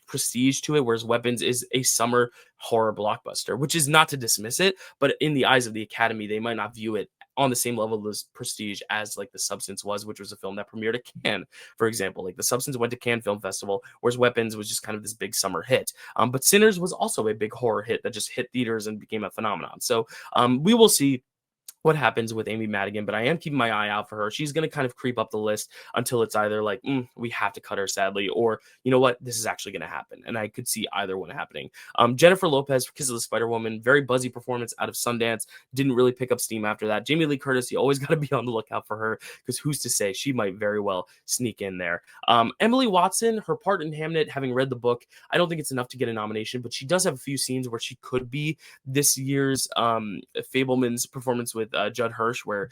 prestige to it, whereas Weapons is a summer horror blockbuster, which is not to dismiss it, but in the eyes of the Academy, they might not view it on the same level of prestige as like The Substance was, which was a film that premiered at Cannes, for example. Like The Substance went to Cannes Film Festival, whereas Weapons was just kind of this big summer hit. But Sinners was also a big horror hit that just hit theaters and became a phenomenon. So we will see what happens with Amy Madigan, but I am keeping my eye out for her. She's going to kind of creep up the list until it's either like, we have to cut her sadly, or you know what, this is actually going to happen. And I could see either one happening. Jennifer Lopez for Kiss of the Spider-Woman, very buzzy performance out of Sundance. Didn't really pick up steam after that. Jamie Lee Curtis, you always got to be on the lookout for her, because who's to say she might very well sneak in there. Emily Watson, her part in Hamnet, having read the book, I don't think it's enough to get a nomination, but she does have a few scenes where she could be this year's Fableman's performance with Judd Hirsch, where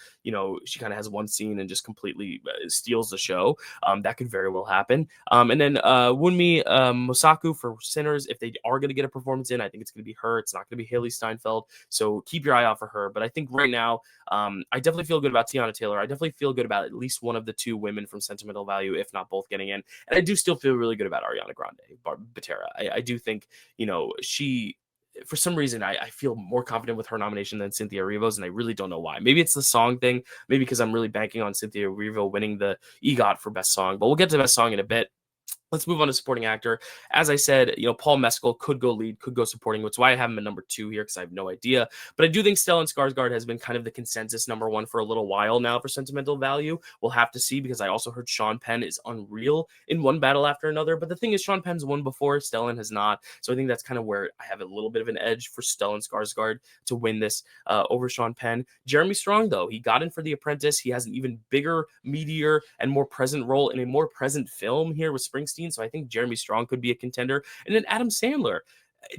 she kind of has one scene and just completely steals the show. That could very well happen. And then Wunmi Mosaku for Sinners. If they are going to get a performance in, I think it's going to be her. It's not going to be Haley Steinfeld. So keep your eye out for her. But I think right now, I definitely feel good about Tiana Taylor. I definitely feel good about at least one of the two women from Sentimental Value, if not both, getting in. And I do still feel really good about Ariana Grande Botera. I do think she, for some reason, I feel more confident with her nomination than Cynthia Erivo's, and I really don't know why. Maybe it's the song thing. Maybe because I'm really banking on Cynthia Erivo winning the EGOT for Best Song. But we'll get to Best Song in a bit. Let's move on to supporting actor. As I said, Paul Mescal could go lead, could go supporting, which is why I have him at number 2 here because I have no idea. But I do think Stellan Skarsgård has been kind of the consensus number 1 for a little while now for sentimental value. We'll have to see because I also heard Sean Penn is unreal in one battle after another. But the thing is, Sean Penn's won before, Stellan has not. So I think that's kind of where I have a little bit of an edge for Stellan Skarsgård to win this over Sean Penn. Jeremy Strong, though, he got in for The Apprentice. He has an even bigger, meatier, and more present role in a more present film here with Springsteen. So I think Jeremy Strong could be a contender. And then Adam Sandler.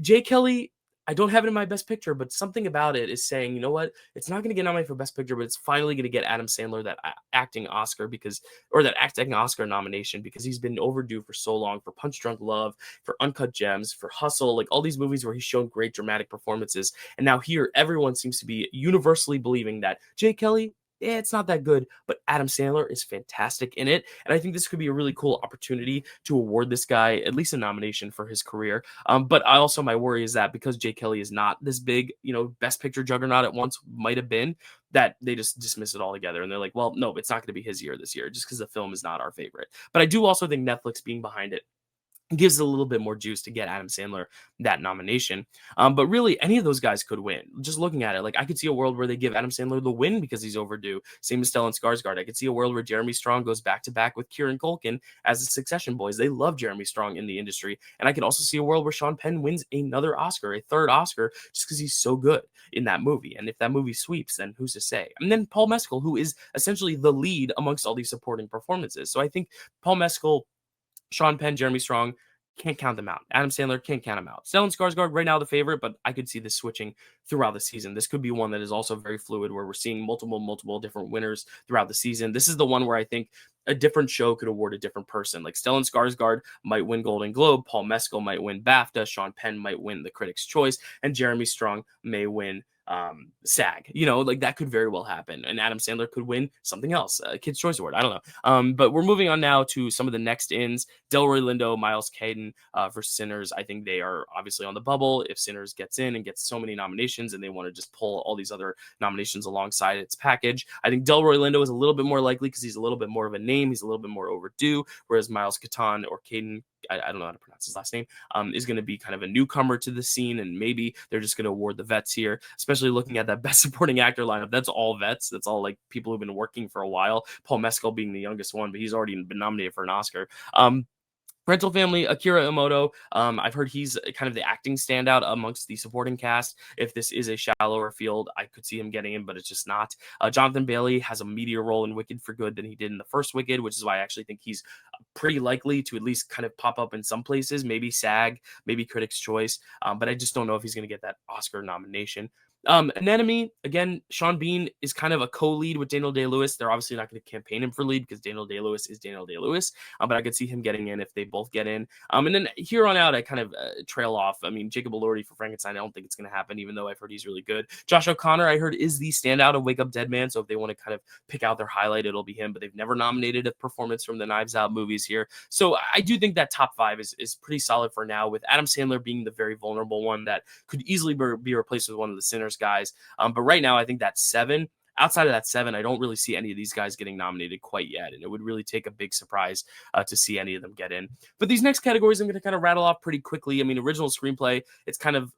Jay Kelly, I don't have it in my best picture, but something about it is saying, you know what? It's not going to get nominated for best picture, but it's finally going to get Adam Sandler that acting Oscar that acting Oscar nomination because he's been overdue for so long for Punch Drunk Love, for Uncut Gems, for Hustle, like all these movies where he's shown great dramatic performances. And now here, everyone seems to be universally believing that Jay Kelly, it's not that good, but Adam Sandler is fantastic in it. And I think this could be a really cool opportunity to award this guy at least a nomination for his career. But my worry is that because Jay Kelly is not this big, best picture juggernaut at once might have been, that they just dismiss it all together. And they're like, well, no, it's not going to be his year this year just because the film is not our favorite. But I do also think Netflix being behind it gives it a little bit more juice to get Adam Sandler that nomination. But really, any of those guys could win. Just looking at it, like I could see a world where they give Adam Sandler the win because he's overdue. Same as Stellan Skarsgård. I could see a world where Jeremy Strong goes back to back with Kieran Culkin as the Succession boys. They love Jeremy Strong in the industry. And I could also see a world where Sean Penn wins another Oscar, a third Oscar, just because he's so good in that movie. And if that movie sweeps, then who's to say? And then Paul Mescal, who is essentially the lead amongst all these supporting performances. So I think Paul Mescal, Sean Penn, Jeremy Strong, can't count them out. Adam Sandler can't count them out. Stellan Skarsgård right now the favorite, but I could see this switching throughout the season. This could be one that is also very fluid, where we're seeing multiple different winners throughout the season. This is the one where I think a different show could award a different person. Like Stellan Skarsgård might win Golden Globe, Paul Mescal might win BAFTA, Sean Penn might win the Critics' Choice, and Jeremy Strong may win SAG. Like that could very well happen. And Adam Sandler could win something else, a Kids' Choice Award. I don't know. But we're moving on now to some of the next ins. Delroy Lindo, Miles Caden for Sinners. I think they are obviously on the bubble. If Sinners gets in and gets so many nominations and they want to just pull all these other nominations alongside its package, I think Delroy Lindo is a little bit more likely because he's a little bit more of a name. He's a little bit more overdue, whereas Miles Caton or Caden, I don't know how to pronounce his last name, is going to be kind of a newcomer to the scene, and maybe they're just going to award the vets here, especially looking at that best supporting actor lineup. That's all vets. That's all like people who've been working for a while. Paul Mescal being the youngest one, but he's already been nominated for an Oscar. Rental Family, Akira Emoto. I've heard he's kind of the acting standout amongst the supporting cast. If this is a shallower field, I could see him getting in, but it's just not. Jonathan Bailey has a meatier role in Wicked for Good than he did in the first Wicked, which is why I actually think he's pretty likely to at least kind of pop up in some places, maybe SAG, maybe Critics' Choice, but I just don't know if he's going to get that Oscar nomination. Anemone, again, Sean Bean is kind of a co-lead with Daniel Day-Lewis. They're obviously not going to campaign him for lead because Daniel Day-Lewis is Daniel Day-Lewis, but I could see him getting in if they both get in. And then here on out, I kind of trail off. I mean, Jacob Elordi for Frankenstein, I don't think it's going to happen, even though I've heard he's really good. Josh O'Connor, I heard, is the standout of Wake Up Dead Man, so if they want to kind of pick out their highlight, it'll be him, but they've never nominated a performance from the Knives Out movies here. So I do think that top 5 is pretty solid for now, with Adam Sandler being the very vulnerable one that could easily be replaced with one of the Sinners guys. But right now, I think that's 7. Outside of that 7, I don't really see any of these guys getting nominated quite yet. And it would really take a big surprise to see any of them get in. But these next categories, I'm going to kind of rattle off pretty quickly. I mean, original screenplay, it's kind of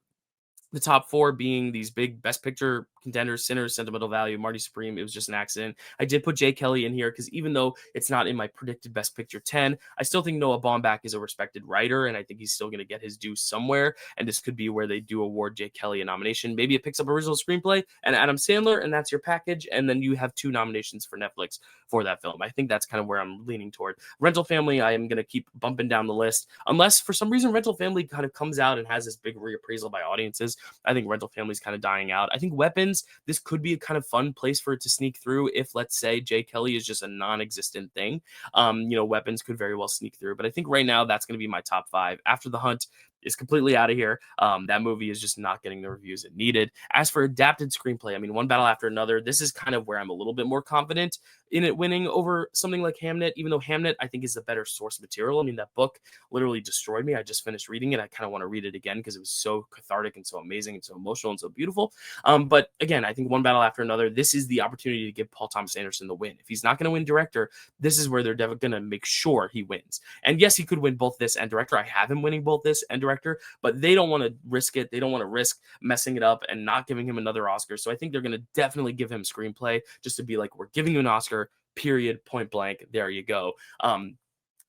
the top 4 being these big Best Picture contenders: Sinners, Sentimental Value, Marty Supreme. It was just an accident. I did put Jay Kelly in here because even though it's not in my predicted Best Picture 10, I still think Noah Baumbach is a respected writer, and I think he's still going to get his due somewhere. And this could be where they do award Jay Kelly a nomination. Maybe it picks up original screenplay and Adam Sandler, and that's your package. And then you have 2 nominations for Netflix for that film. I think that's kind of where I'm leaning toward. Rental Family, I am going to keep bumping down the list, unless for some reason Rental Family kind of comes out and has this big reappraisal by audiences. I think Rental Family is kind of dying out. I think Weapons, this could be a kind of fun place for it to sneak through if, let's say, Jay Kelly is just a non-existent thing. Weapons could very well sneak through. But I think right now that's going to be my top 5. After the Hunt is completely out of here. That movie is just not getting the reviews it needed. As for adapted screenplay, I mean, One Battle After Another, this is kind of where I'm a little bit more confident. in it winning over something like Hamnet, even though Hamnet I think is the better source material. I mean, that book literally destroyed me. I just finished reading it. I kind of want to read it again because it was so cathartic and so amazing and so emotional and so beautiful. But again, I think One Battle After Another, this is the opportunity to give Paul Thomas Anderson the win. If he's not going to win director, this is where they're going to make sure he wins. And yes, he could win both this and director. I have him winning both this and director, but they don't want to risk it. They don't want to risk messing it up and not giving him another Oscar. So I think they're going to definitely give him screenplay just to be like, we're giving you an Oscar, period, point blank. There you go.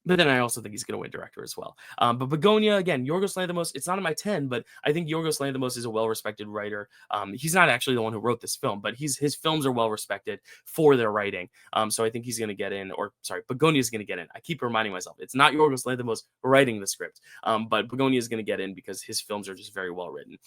But then I also think he's going to win director as well. But Begonia, again, Yorgos Lanthimos, it's not in my 10, but I think Yorgos Lanthimos is a well-respected writer. He's not actually the one who wrote this film, but his films are well-respected for their writing. So I think he's going to get in, or sorry, Begonia is going to get in. I keep reminding myself, it's not Yorgos Lanthimos writing the script, but Begonia is going to get in because his films are just very well-written.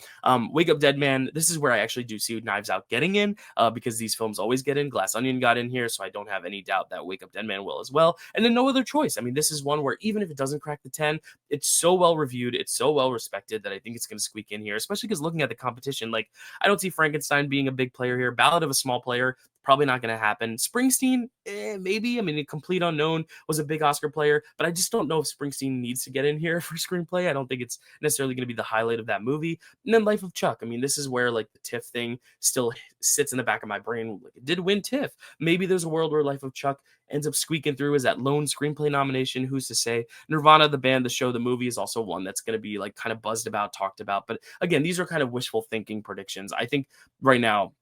Wake Up Dead Man, this is where I actually do see Knives Out getting in, because these films always get in. Glass Onion got in here, so I don't have any doubt that Wake Up Dead Man will as well. And then No Other Choice. I mean, this is one where even if it doesn't crack the 10, it's so well reviewed, it's so well respected that I think it's going to squeak in here, especially because looking at the competition, like, I don't see Frankenstein being a big player here. Ballad of a Small Player, probably not going to happen. Springsteen, maybe. I mean, A Complete Unknown was a big Oscar player, but I just don't know if Springsteen needs to get in here for screenplay. I don't think it's necessarily going to be the highlight of that movie. And then Life of Chuck. I mean, this is where like the TIFF thing still sits in the back of my brain. Like, it did win TIFF. Maybe there's a world where Life of Chuck ends up squeaking through as that lone screenplay nomination. Who's to say? Nirvana, the band, the show, the movie is also one that's going to be like kind of buzzed about, talked about. But again, these are kind of wishful thinking predictions. I think right now,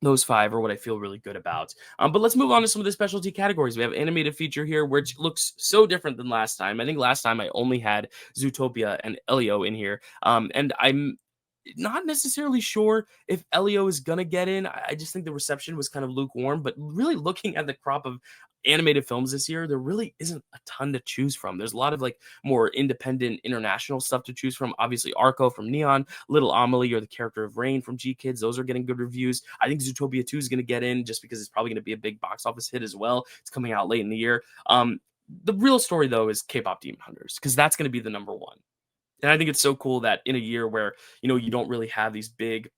those 5 are what I feel really good about. But let's move on to some of the specialty categories. We have animated feature here, which looks so different than last time. I think last time I only had Zootopia and Elio in here. And I'm not necessarily sure if Elio is gonna get in. I just think the reception was kind of lukewarm. But really looking at the crop of animated films this year, there really isn't a ton to choose from. There's a lot of like more independent international stuff to choose from. Obviously, Arco from Neon, Little Amelie, or the character of Rain from G Kids. Those are getting good reviews. I think Zootopia 2 is going to get in just because it's probably going to be a big box office hit as well. It's coming out late in the year. The real story, though, is K-pop Demon Hunters, because that's going to be the number one. And I think it's so cool that in a year where, you don't really have these big,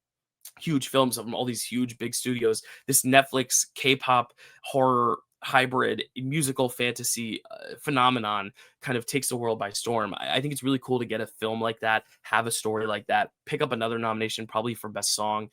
huge films from all these huge, big studios, this Netflix K-pop horror hybrid musical fantasy phenomenon kind of takes the world by storm. I think it's really cool to get a film like that, have a story like that, pick up another nomination, probably for best song.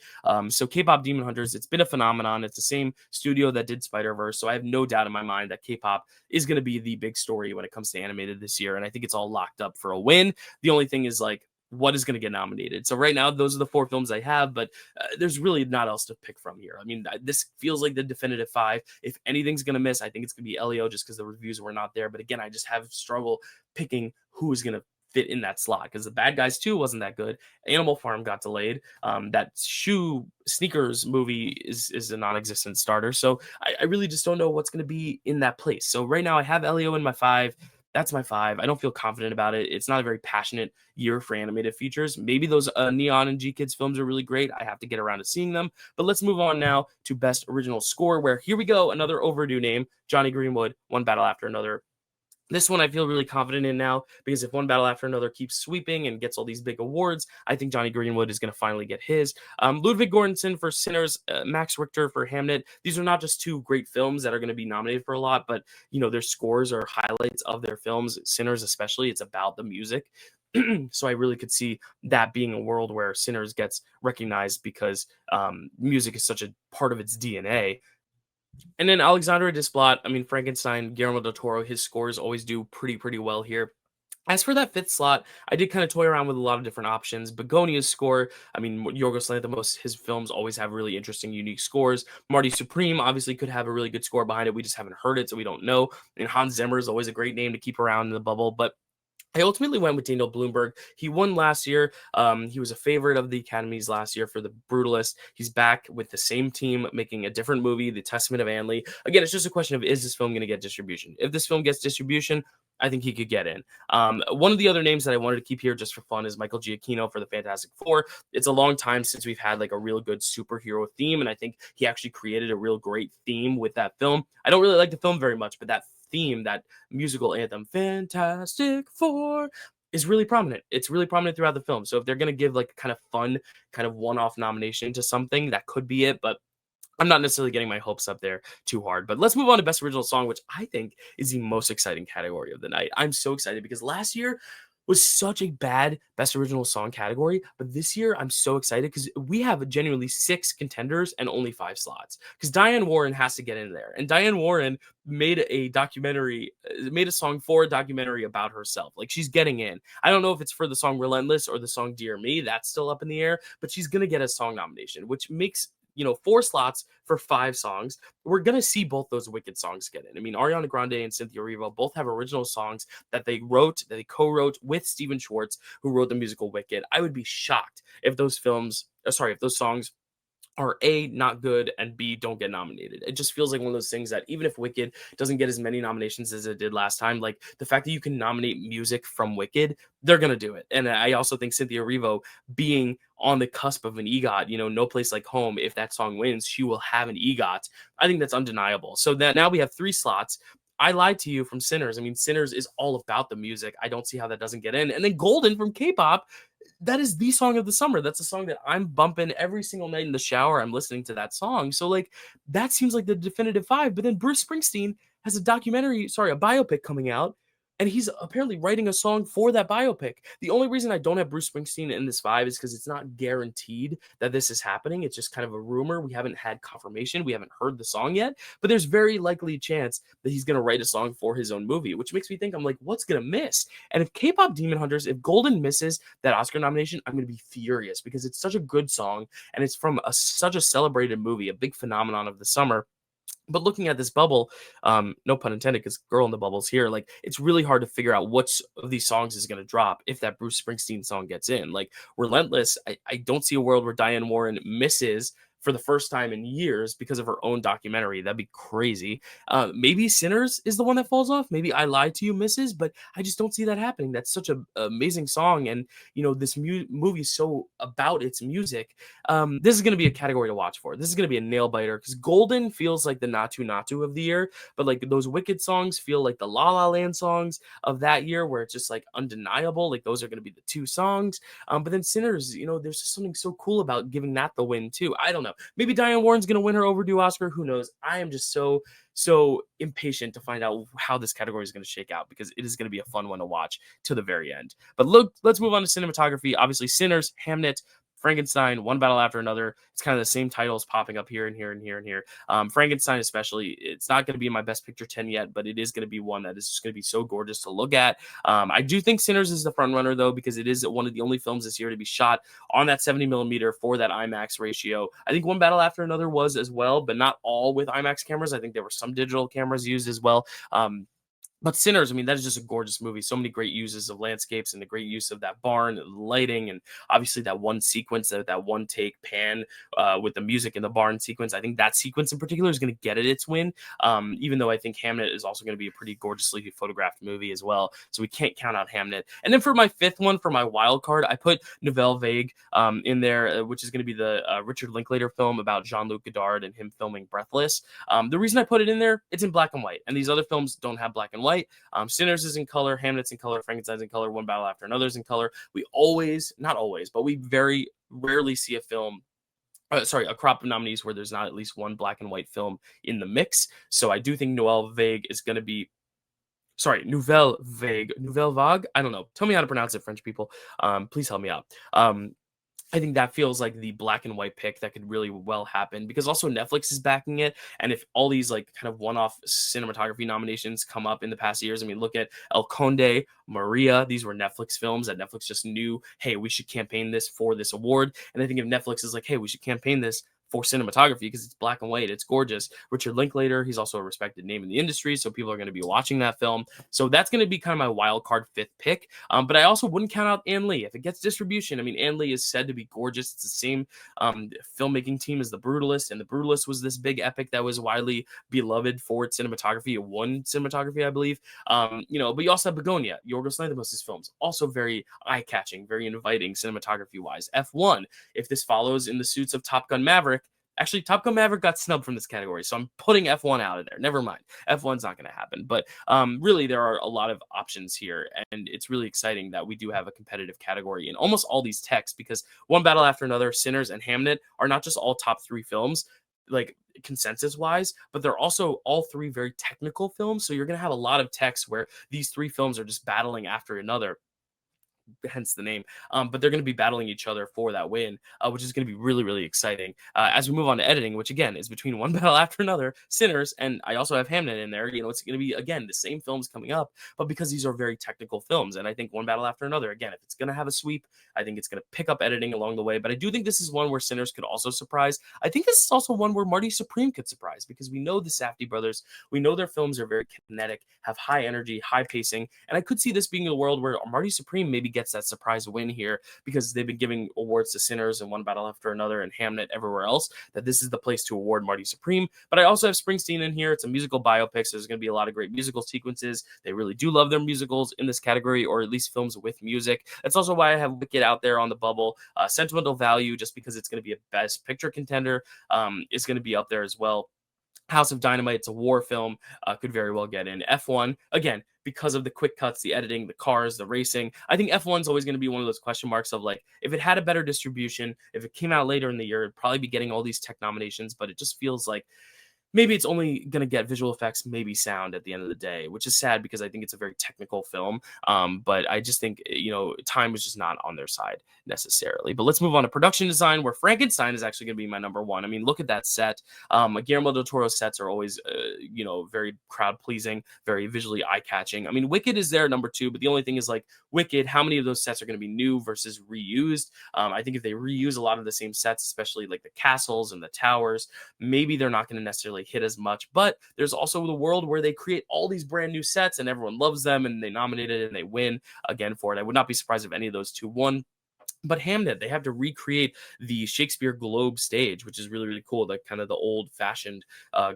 So K-pop Demon Hunters, it's been a phenomenon. It's the same studio that did Spider-Verse, so I have no doubt in my mind that K-pop is going to be the big story when it comes to animated this year, and I think it's all locked up for a win. The only thing is, like, what is going to get nominated? So right now, those are the 4 films I have, but there's really not else to pick from here. I mean, this feels like the definitive 5. If anything's going to miss, I think it's going to be Elio, just because the reviews were not there. But again, I just have struggle picking who is going to fit in that slot, because The Bad Guys 2 wasn't that good. Animal Farm got delayed. That sneakers movie is a non-existent starter. So I really just don't know what's going to be in that place. So right now I have Elio in my 5. That's my 5. I don't feel confident about it. It's not a very passionate year for animated features. Maybe those Neon and G Kids films are really great. I have to get around to seeing them. But let's move on now to Best Original Score, where here we go, another overdue name, Johnny Greenwood, One Battle After Another. This one I feel really confident in now, because if One Battle After Another keeps sweeping and gets all these big awards, I think Johnny Greenwood is going to finally get his. Ludwig Göransson for Sinners, Max Richter for Hamnet. These are not just 2 great films that are going to be nominated for a lot, but their scores are highlights of their films. Sinners especially, it's about the music. So I really could see that being a world where Sinners gets recognized because music is such a part of its DNA. And then Alexandre Desplat, I mean, Frankenstein, Guillermo del Toro, his scores always do pretty well here. As for that 5th slot, I did kind of toy around with a lot of different options. Begonia's score, I mean, Yorgos Lanthimos, his films always have really interesting, unique scores. Marty Supreme obviously could have a really good score behind it. We just haven't heard it, so we don't know. And Hans Zimmer is always a great name to keep around in the bubble, but I ultimately went with Daniel Bloomberg. He won last year. He was a favorite of the Academies last year for The Brutalist. He's back with the same team making a different movie, The Testament of Anne Lee. Again, it's just a question of, is this film going to get distribution? If this film gets distribution, I think he could get in. One of the other names that I wanted to keep here just for fun is Michael Giacchino for The Fantastic Four. It's a long time since we've had like a real good superhero theme, and I think he actually created a real great theme with that film. I don't really like the film very much, but that theme, that musical anthem, Fantastic Four, is really prominent. It's really prominent throughout the film. So if they're going to give like kind of fun, kind of one-off nomination to something, that could be it. But I'm not necessarily getting my hopes up there too hard, but let's move on to best original song, which I think is the most exciting category of the night. I'm so excited because last year was such a bad best original song category, but this year I'm so excited because we have genuinely 6 contenders and only 5 slots. Because Diane Warren has to get in there, and Diane Warren made a song for a documentary about herself. Like, she's getting in. I don't know if it's for the song Relentless or the song Dear Me. That's still up in the air, but she's gonna get a song nomination, which makes 4 slots for 5 songs. We're gonna see both those Wicked songs get in. I mean, Ariana Grande and Cynthia Erivo both have original songs that they co-wrote with Stephen Schwartz, who wrote the musical Wicked. I would be shocked if if those songs are A, not good, and B, don't get nominated. It just feels like one of those things that even if Wicked doesn't get as many nominations as it did last time, like the fact that you can nominate music from Wicked, they're gonna do it. And I also think Cynthia Erivo being on the cusp of an EGOT, No Place Like Home, if that song wins, she will have an EGOT. I think that's undeniable. So that now we have 3 slots. I lied to you from Sinners. I mean, Sinners is all about the music. I don't see how that doesn't get in. And then Golden from K-pop, that is the song of the summer. That's a song that I'm bumping every single night in the shower. I'm listening to that song. So like that seems like the definitive 5. But then Bruce Springsteen has a biopic coming out, and he's apparently writing a song for that biopic. The only reason I don't have Bruce Springsteen in this 5 is because it's not guaranteed that this is happening. It's just kind of a rumor. We haven't had confirmation. We haven't heard the song yet, but there's very likely a chance that he's going to write a song for his own movie, which makes me think, I'm like, what's going to miss? And if K-pop Demon Hunters, if Golden misses that Oscar nomination, I'm going to be furious because it's such a good song and it's from such a celebrated movie, a big phenomenon of the summer. But looking at this bubble, no pun intended, because girl in the bubble's here. Like, it's really hard to figure out which of these songs is going to drop if that Bruce Springsteen song gets in. Like, Relentless, I don't see a world where Diane Warren misses for the first time in years because of her own documentary. That'd be crazy. Maybe Sinners is the one that falls off. Maybe I Lied to You misses, but I just don't see that happening. That's such an amazing song, and this movie is so about its music. This is going to be a category to watch for. This is going to be a nail biter because Golden feels like the Natu Natu of the year, but like those Wicked songs feel like the La La Land songs of that year, where it's just like undeniable. Like, those are going to be the 2 songs. But then Sinners, there's just something so cool about giving that the win too. I don't know. Maybe Diane Warren's going to win her overdue Oscar. Who knows? I am just so impatient to find out how this category is going to shake out because it is going to be a fun one to watch to the very end. But look, let's move on to cinematography. Obviously, Sinners, Hamnet, Frankenstein, One Battle After Another. It's kind of the same titles popping up here and here and here and here. Frankenstein, especially, it's not going to be in my best picture 10 yet, but it is going to be one that is just going to be so gorgeous to look at. I do think Sinners is the front runner, though, because it is one of the only films this year to be shot on that 70 millimeter for that IMAX ratio. I think One Battle After Another was as well, but not all with IMAX cameras. I think there were some digital cameras used as well. But Sinners, I mean, that is just a gorgeous movie. So many great uses of landscapes and the great use of that barn, and lighting, and obviously that one sequence, that one take pan with the music in the barn sequence. I think that sequence in particular is going to get it its win, even though I think Hamnet is also going to be a pretty gorgeously photographed movie as well. So we can't count out Hamnet. And then for my 5th one, for my wild card, I put Nouvelle Vague in there, which is going to be the Richard Linklater film about Jean-Luc Godard and him filming Breathless. The reason I put it in there, it's in black and white, and these other films don't have black and white. Sinners is in color, Hamlet's in color, Frankenstein's in color, One Battle After Another's in color. We not always, but we very rarely see a film. A crop of nominees where there's not at least one black and white film in the mix. So I do think Nouvelle Vague is going to be. Nouvelle Vague. I don't know. Tell me how to pronounce it, French people. Please help me out. I think that feels like the black and white pick that could really well happen because also Netflix is backing it. And if all these like kind of one-off cinematography nominations come up in the past years, I mean, look at El Conde, Maria. These were Netflix films that Netflix just knew, hey, we should campaign this for this award. And I think if Netflix is like, hey, we should campaign this for cinematography because it's black and white, it's gorgeous. Richard Linklater, he's also a respected name in the industry, so people are going to be watching that film. So that's going to be kind of my wild card 5th pick. But I also wouldn't count out Ann Lee if it gets distribution. I mean, Ann Lee is said to be gorgeous. It's the same filmmaking team as The Brutalist, and The Brutalist was this big epic that was widely beloved for its cinematography. It won cinematography, I believe. But you also have Begonia, Yorgos Lanthimos' films, also very eye-catching, very inviting cinematography-wise. F1, if this follows in the suits of Top Gun Maverick. Actually, Top Gun Maverick got snubbed from this category, so I'm putting F1 out of there. Never mind. F1's not going to happen. But really, there are a lot of options here, and it's really exciting that we do have a competitive category in almost all these texts because One Battle After Another, Sinners, and Hamnet are not just all top 3 films. like consensus wise, but they're also all three very technical films. So you're going to have a lot of text where these three films are just battling after another, hence the name. But they're going to be battling each other for that win, which is going to be really, really exciting. As we move on to editing, which again is between one battle after another, Sinners, and I also have Hamnet in there. It's going to be again the same films coming up, but because these are very technical films, and I think one battle after another, again, if it's going to have a sweep, I think it's going to pick up editing along the way. But I do think this is one where Sinners could also surprise. I think this is also one where Marty Supreme could surprise because we know the Safdie brothers, we know their films are very kinetic, have high energy, high pacing, and I could see this being a world where Marty Supreme maybe gets that surprise win here because they've been giving awards to Sinners and one battle after another and Hamnet everywhere else, that this is the place to award Marty Supreme. But I also have Springsteen in here. It's a musical biopic, so there's going to be a lot of great musical sequences. They really do love their musicals in this category, or at least films with music. That's also why I have Wicked out there on the bubble. Sentimental Value, just because it's going to be a Best Picture contender, is going to be up there as well. House of Dynamite, it's a war film, could very well get in. F1, again, because of the quick cuts, the editing, the cars, the racing. I think F1 is always going to be one of those question marks of like, if it had a better distribution, if it came out later in the year, it'd probably be getting all these tech nominations, but it just feels like maybe it's only going to get visual effects, maybe sound at the end of the day, which is sad because I think it's a very technical film. But I just think, time was just not on their side necessarily. But let's move on to production design, where Frankenstein is actually going to be my number one. I mean, look at that set. Guillermo del Toro's sets are always, very crowd pleasing, very visually eye catching. I mean, Wicked is there number two, but the only thing is like Wicked, how many of those sets are going to be new versus reused? I think if they reuse a lot of the same sets, especially like the castles and the towers, maybe they're not going to necessarily hit as much. But there's also the world where they create all these brand new sets and everyone loves them and they nominate it and they win again for it. I would not be surprised if any of those two won. But Hamnet, they have to recreate the Shakespeare Globe stage, which is really, really cool. Like kind of the old fashioned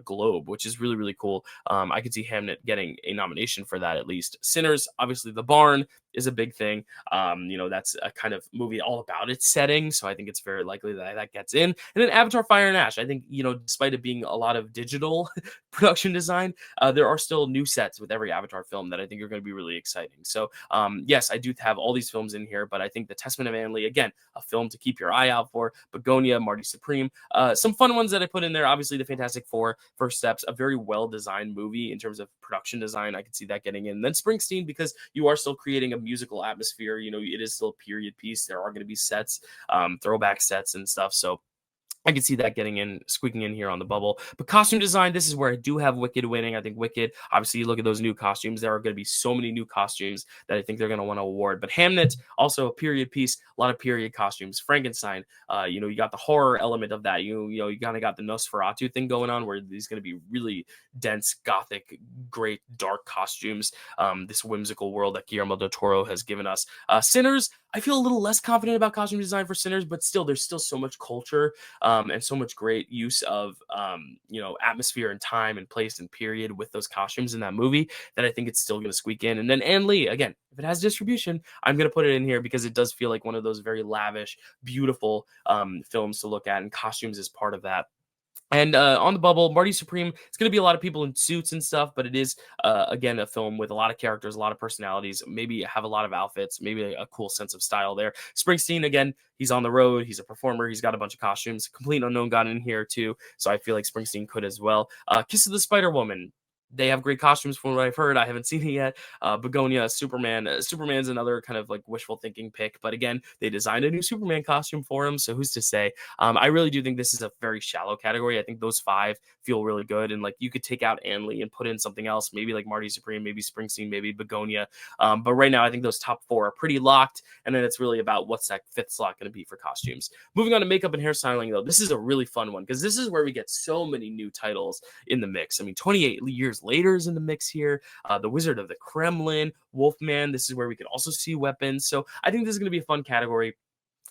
globe, which is really, really cool. I could see Hamnet getting a nomination for that at least. Sinners, obviously the barn is a big thing. That's a kind of movie all about its setting. So I think it's very likely that that gets in. And then Avatar Fire and Ash, I think, despite it being a lot of digital production design, there are still new sets with every Avatar film that I think are going to be really exciting. So yes, I do have all these films in here, but I think The Testament of Anne Lee, again, a film to keep your eye out for. Begonia, Marty Supreme, some fun ones that I put in there. Obviously, The Fantastic Four, First Steps, a very well-designed movie in terms of production design. I could see that getting in. And then Springsteen, because you are still creating a musical atmosphere. It is still a period piece. There are going to be sets, throwback sets and stuff. So I can see that squeaking in here on the bubble. But costume design, this is where I do have Wicked winning. I think Wicked, obviously, you look at those new costumes. There are going to be so many new costumes that I think they're going to want to award. But Hamnet, also a period piece, a lot of period costumes. Frankenstein, you got the horror element of that. You kind of got the Nosferatu thing going on, where these going to be really dense, gothic, great, dark costumes. This whimsical world that Guillermo del Toro has given us. Sinners, I feel a little less confident about costume design for Sinners, but still, there's still so much culture and so much great use of, atmosphere and time and place and period with those costumes in that movie that I think it's still going to squeak in. And then Anne Lee, again, if it has distribution, I'm going to put it in here because it does feel like one of those very lavish, beautiful films to look at, and costumes is part of that. And on the bubble, Marty Supreme, it's going to be a lot of people in suits and stuff, but it is, again, a film with a lot of characters, a lot of personalities, maybe have a lot of outfits, maybe a cool sense of style there. Springsteen, again, he's on the road. He's a performer. He's got a bunch of costumes. Complete Unknown got in here, too, so I feel like Springsteen could as well. Kiss of the Spider-Woman. They have great costumes from what I've heard. I haven't seen it yet. Begonia, Superman. Superman's another kind of like wishful thinking pick. But again, they designed a new Superman costume for him. So who's to say? I really do think this is a very shallow category. I think those five feel really good. And like you could take out Anne Lee and put in something else. Maybe like Marty Supreme, maybe Springsteen, maybe Begonia. But right now, I think those top four are pretty locked. And then it's really about what's that fifth slot going to be for costumes. Moving on to makeup and hairstyling, though, this is a really fun one because this is where we get so many new titles in the mix. I mean, 28 years later is in the mix here. The Wizard of the Kremlin, Wolfman. This is where we could also see weapons. So I think this is going to be a fun category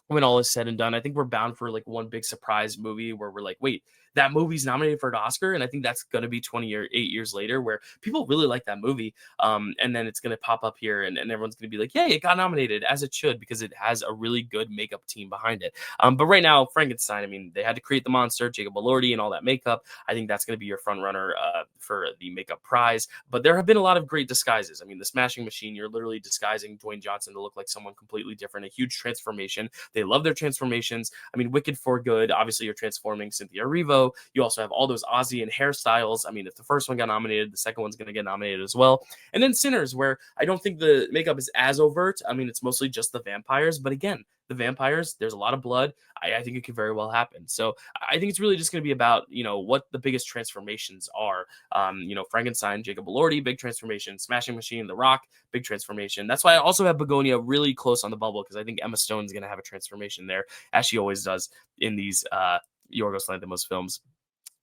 when all is said and done. I think we're bound for like one big surprise movie where we're like, wait, that movie's nominated for an Oscar. And I think that's going to be 8 years later where people really like that movie. And then it's going to pop up here and everyone's going to be like, yeah, it got nominated, as it should, because it has a really good makeup team behind it. But right now, Frankenstein, I mean, they had to create the monster, Jacob Elordi and all that makeup. I think that's going to be your front runner for the makeup prize. But there have been a lot of great disguises. I mean, the Smashing Machine, you're literally disguising Dwayne Johnson to look like someone completely different, a huge transformation. They love their transformations. I mean, Wicked for Good, obviously you're transforming Cynthia Erivo go. You also have all those Aussie and hairstyles. I mean, if the first one got nominated, the second one's going to get nominated as well. And then Sinners, where I don't think the makeup is as overt. I mean, it's mostly just the vampires, but again, the vampires, there's a lot of blood. I think it could very well happen. So I think it's really just going to be about, what the biggest transformations are. Frankenstein, Jacob Elordi, big transformation. Smashing Machine, The Rock, big transformation. That's why I also have Begonia really close on the bubble, because I think Emma Stone's going to have a transformation there, as she always does in these Yorgos Lanthimos films.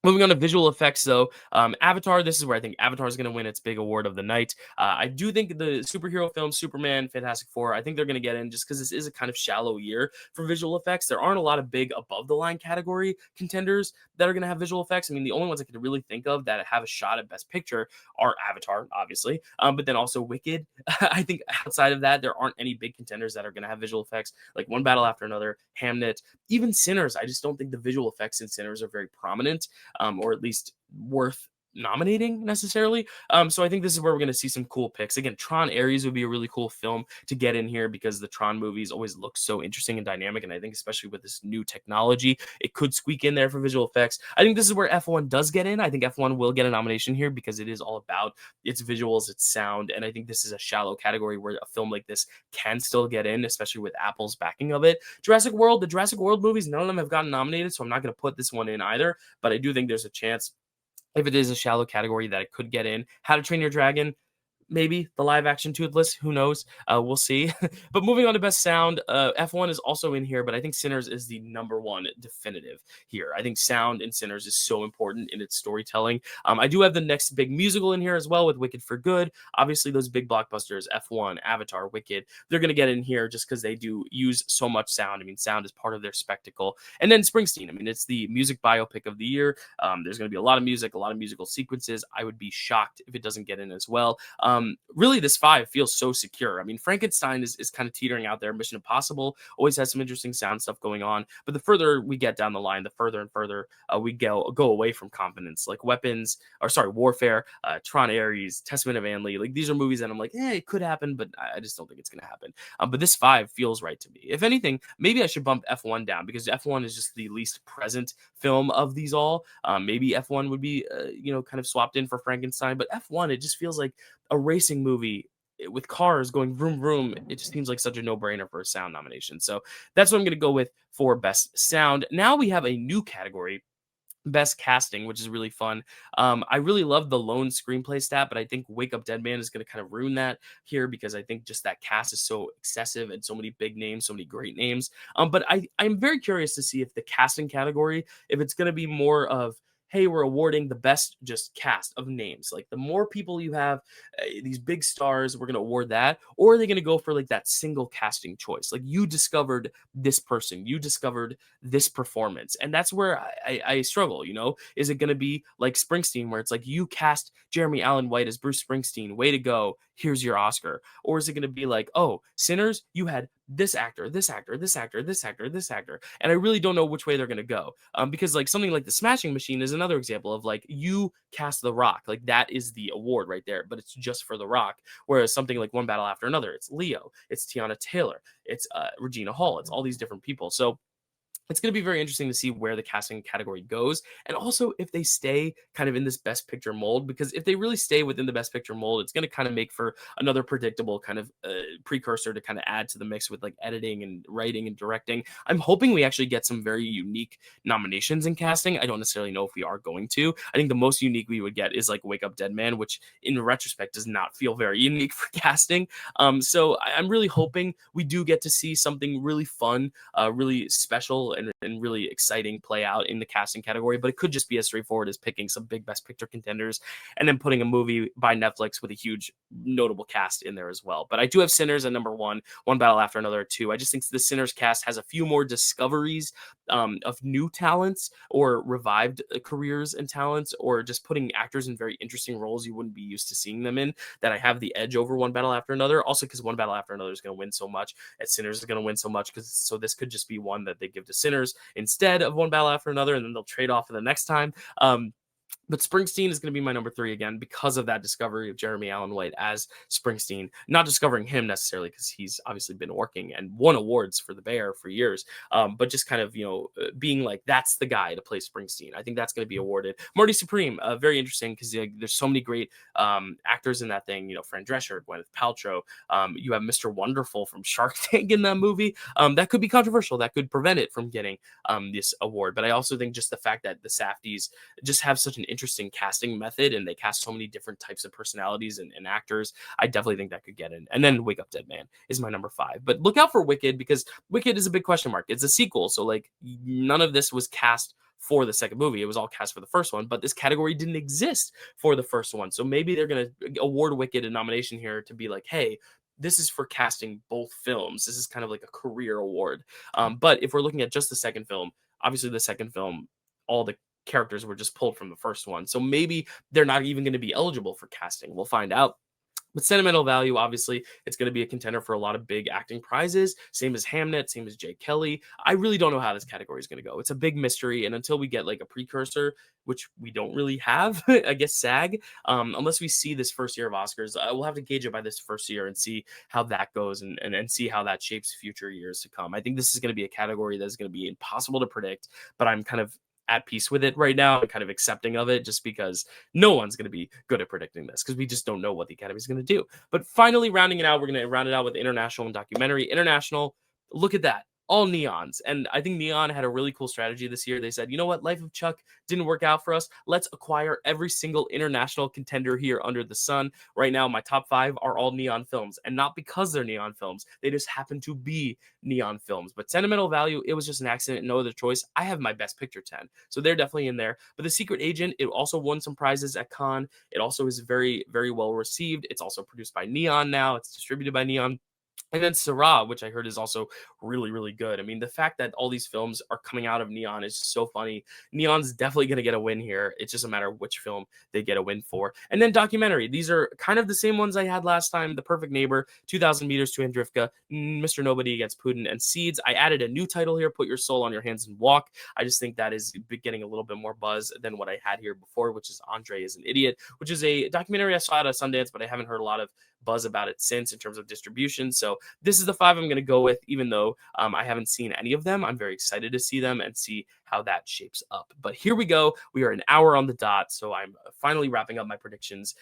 Moving on to visual effects, though, Avatar, this is where I think Avatar is going to win its big award of the night. I do think the superhero films, Superman, Fantastic Four, I think they're going to get in just because this is a kind of shallow year for visual effects. There aren't a lot of big above-the-line category contenders that are going to have visual effects. I mean, the only ones I can really think of that have a shot at Best Picture are Avatar, obviously, but then also Wicked. I think outside of that, there aren't any big contenders that are going to have visual effects, like One Battle After Another, Hamnet, even Sinners. I just don't think the visual effects in Sinners are very prominent. Or at least worth nominating necessarily. So I think this is where we're going to see some cool picks. Again, Tron Ares would be a really cool film to get in here because the Tron movies always look so interesting and dynamic. And I think especially with this new technology, it could squeak in there for visual effects. I think this is where F1 does get in. I think F1 will get a nomination here because it is all about its visuals, its sound. And I think this is a shallow category where a film like this can still get in, especially with Apple's backing of it. The Jurassic World movies, none of them have gotten nominated. So I'm not going to put this one in either, but I do think there's a chance, if it is a shallow category, that it could get in. How to Train Your Dragon, maybe the live action Toothless, who knows? We'll see. But moving on to best sound, F1 is also in here, but I think Sinners is the number one definitive here. I think sound in Sinners is so important in its storytelling. I do have the next big musical in here as well with Wicked for Good. Obviously, those big blockbusters, F1, Avatar, Wicked, they're going to get in here just because they do use so much sound. I mean, sound is part of their spectacle. And then Springsteen, I mean, it's the music biopic of the year. There's going to be a lot of music, a lot of musical sequences. I would be shocked if it doesn't get in as well. Really, this 5 feels so secure. I mean, Frankenstein is kind of teetering out there. Mission Impossible always has some interesting sound stuff going on. But the further we get down the line, the further and further we go away from confidence. Like Warfare, Tron Ares, Testament of Anne Lee. Like, these are movies that I'm like, it could happen, but I just don't think it's going to happen. But this 5 feels right to me. If anything, maybe I should bump F1 down because F1 is just the least present film of these all. Maybe F1 would be, kind of swapped in for Frankenstein. But F1, it just feels like a racing movie with cars going vroom vroom. It just seems like such a no-brainer for a sound nomination. So that's what I'm going to go with for best sound. Now we have a new category, best casting, which is really fun. I really love the lone screenplay stat, but I think Wake Up Dead Man is going to kind of ruin that here because I think just that cast is so excessive and so many big names, so many great names. But I'm very curious to see if the casting category, if it's going to be more of, hey, we're awarding the best just cast of names. Like, the more people you have, these big stars, we're going to award that. Or are they going to go for like that single casting choice? Like, you discovered this person, you discovered this performance. And that's where I struggle, Is it going to be like Springsteen, where it's like, you cast Jeremy Allen White as Bruce Springsteen, way to go, here's your Oscar? Or is it going to be like, oh, Sinners, you had this actor, this actor, this actor, this actor, this actor. And I really don't know which way they're going to go. Because like something like The Smashing Machine is another example of like, you cast The Rock, like that is the award right there, but it's just for The Rock. Whereas something like One Battle After Another, it's Leo, it's Tiana Taylor, it's Regina Hall, it's all these different people. So it's going to be very interesting to see where the casting category goes, and also if they stay kind of in this best picture mold, because if they really stay within the best picture mold, it's going to kind of make for another predictable kind of precursor to kind of add to the mix with like editing and writing and directing. I'm hoping we actually get some very unique nominations in casting. I don't necessarily know if we are going to. I think the most unique we would get is like Wake Up Dead Man, which in retrospect does not feel very unique for casting. So I'm really hoping we do get to see something really fun, really special and really exciting play out in the casting category, but it could just be as straightforward as picking some big best picture contenders and then putting a movie by Netflix with a huge notable cast in there as well. But I do have Sinners at number 1, One Battle After Another at 2. I just think the Sinners cast has a few more discoveries of new talents or revived careers and talents, or just putting actors in very interesting roles you wouldn't be used to seeing them in, that I have the edge over One Battle After Another. Also because One Battle After Another is going to win so much, and Sinners is going to win so much, so this could just be one that they give to Sinners instead of One Battle After Another, and then they'll trade off for the next time. But Springsteen is going to be my number 3 again because of that discovery of Jeremy Allen White as Springsteen. Not discovering him necessarily because he's obviously been working and won awards for the Bear for years, but just kind of being like that's the guy to play Springsteen. I think that's going to be awarded. Marty Supreme, very interesting because there's so many great actors in that thing. Fran Drescher, Gwyneth Paltrow. You have Mr. Wonderful from Shark Tank in that movie. That could be controversial. That could prevent it from getting this award. But I also think just the fact that the Safdies just have such an interesting casting method and they cast so many different types of personalities and actors. I definitely think that could get in. And then Wake Up Dead Man is my number 5. But look out for Wicked because Wicked is a big question mark. It's a sequel. So like none of this was cast for the second movie. It was all cast for the first one, but this category didn't exist for the first one. So maybe they're going to award Wicked a nomination here to be like, hey, this is for casting both films. This is kind of like a career award. But if we're looking at just the second film, obviously the second film, all the characters were just pulled from the first one. So maybe they're not even going to be eligible for casting. We'll find out. But sentimental value, obviously, it's going to be a contender for a lot of big acting prizes. Same as Hamnet, same as Jay Kelly. I really don't know how this category is going to go. It's a big mystery. And until we get like a precursor, which we don't really have, I guess SAG, unless we see this first year of Oscars, we'll have to gauge it by this first year and see how that goes and see how that shapes future years to come. I think this is going to be a category that's going to be impossible to predict, but I'm kind of at peace with it right now and kind of accepting of it just because no one's going to be good at predicting this because we just don't know what the Academy is going to do. But finally, rounding it out, we're going to round it out with international and documentary. International, look at that. All neons. And I think Neon had a really cool strategy this year. They said, you know what? Life of Chuck didn't work out for us. Let's acquire every single international contender here under the sun. Right now, my top 5 are all neon films. And not because they're neon films. They just happen to be neon films. But sentimental value, it was just an accident. No other choice. I have my Best Picture 10. So they're definitely in there. But The Secret Agent, it also won some prizes at Cannes. It also is very, very well received. It's also produced by Neon now. It's distributed by Neon. And then Syrah, which I heard is also really, really good. I mean, the fact that all these films are coming out of Neon is just so funny. Neon's definitely going to get a win here. It's just a matter of which film they get a win for. And then documentary. These are kind of the same ones I had last time. The Perfect Neighbor, 2,000 Meters to Andrivka, Mr. Nobody Against Putin, and Seeds. I added a new title here, Put Your Soul on Your Hands and Walk. I just think that is getting a little bit more buzz than what I had here before, which is Andre is an Idiot, which is a documentary I saw at Sundance, but I haven't heard a lot of buzz about it since in terms of distribution. So this is the 5 I'm going to go with, even though I haven't seen any of them. I'm very excited to see them and see how that shapes up. But here we go. We are an hour on the dot, so I'm finally wrapping up my predictions.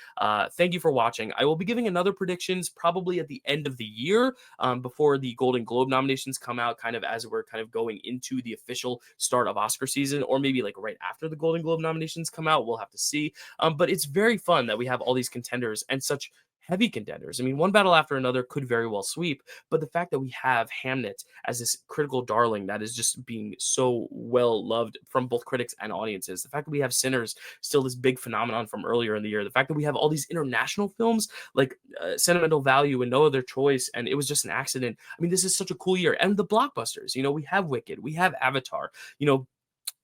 Thank you for watching. I will be giving another predictions probably at the end of the year before the Golden Globe nominations come out, kind of as we're kind of going into the official start of Oscar season, or maybe like right after the Golden Globe nominations come out. We'll have to see. But it's very fun that we have all these contenders and such heavy contenders. I mean, one battle after another could very well sweep, but the fact that we have Hamnet as this critical darling that is just being so well loved from both critics and audiences, the fact that we have Sinners, still this big phenomenon from earlier in the year, the fact that we have all these international films like Sentimental Value and No Other Choice, and it was just an accident. I mean, this is such a cool year. And the blockbusters, we have Wicked, we have Avatar,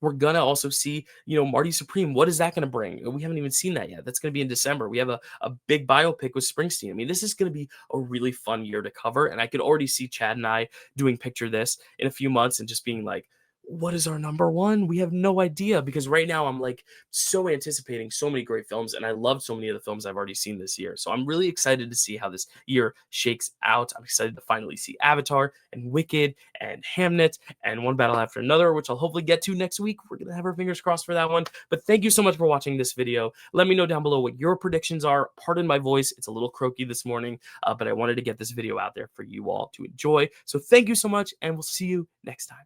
we're going to also see, Marty Supreme. What is that going to bring? We haven't even seen that yet. That's going to be in December. We have a big biopic with Springsteen. I mean, this is going to be a really fun year to cover. And I could already see Chad and I doing Picture This in a few months and just being like, what is our number one? We have no idea, because right now I'm like so anticipating so many great films, and I love so many of the films I've already seen this year. So I'm really excited to see how this year shakes out. I'm excited to finally see Avatar and Wicked and Hamnet and One Battle After Another, which I'll hopefully get to next week. We're going to have our fingers crossed for that one. But thank you so much for watching this video. Let me know down below what your predictions are. Pardon my voice. It's a little croaky this morning, but I wanted to get this video out there for you all to enjoy. So thank you so much, and we'll see you next time.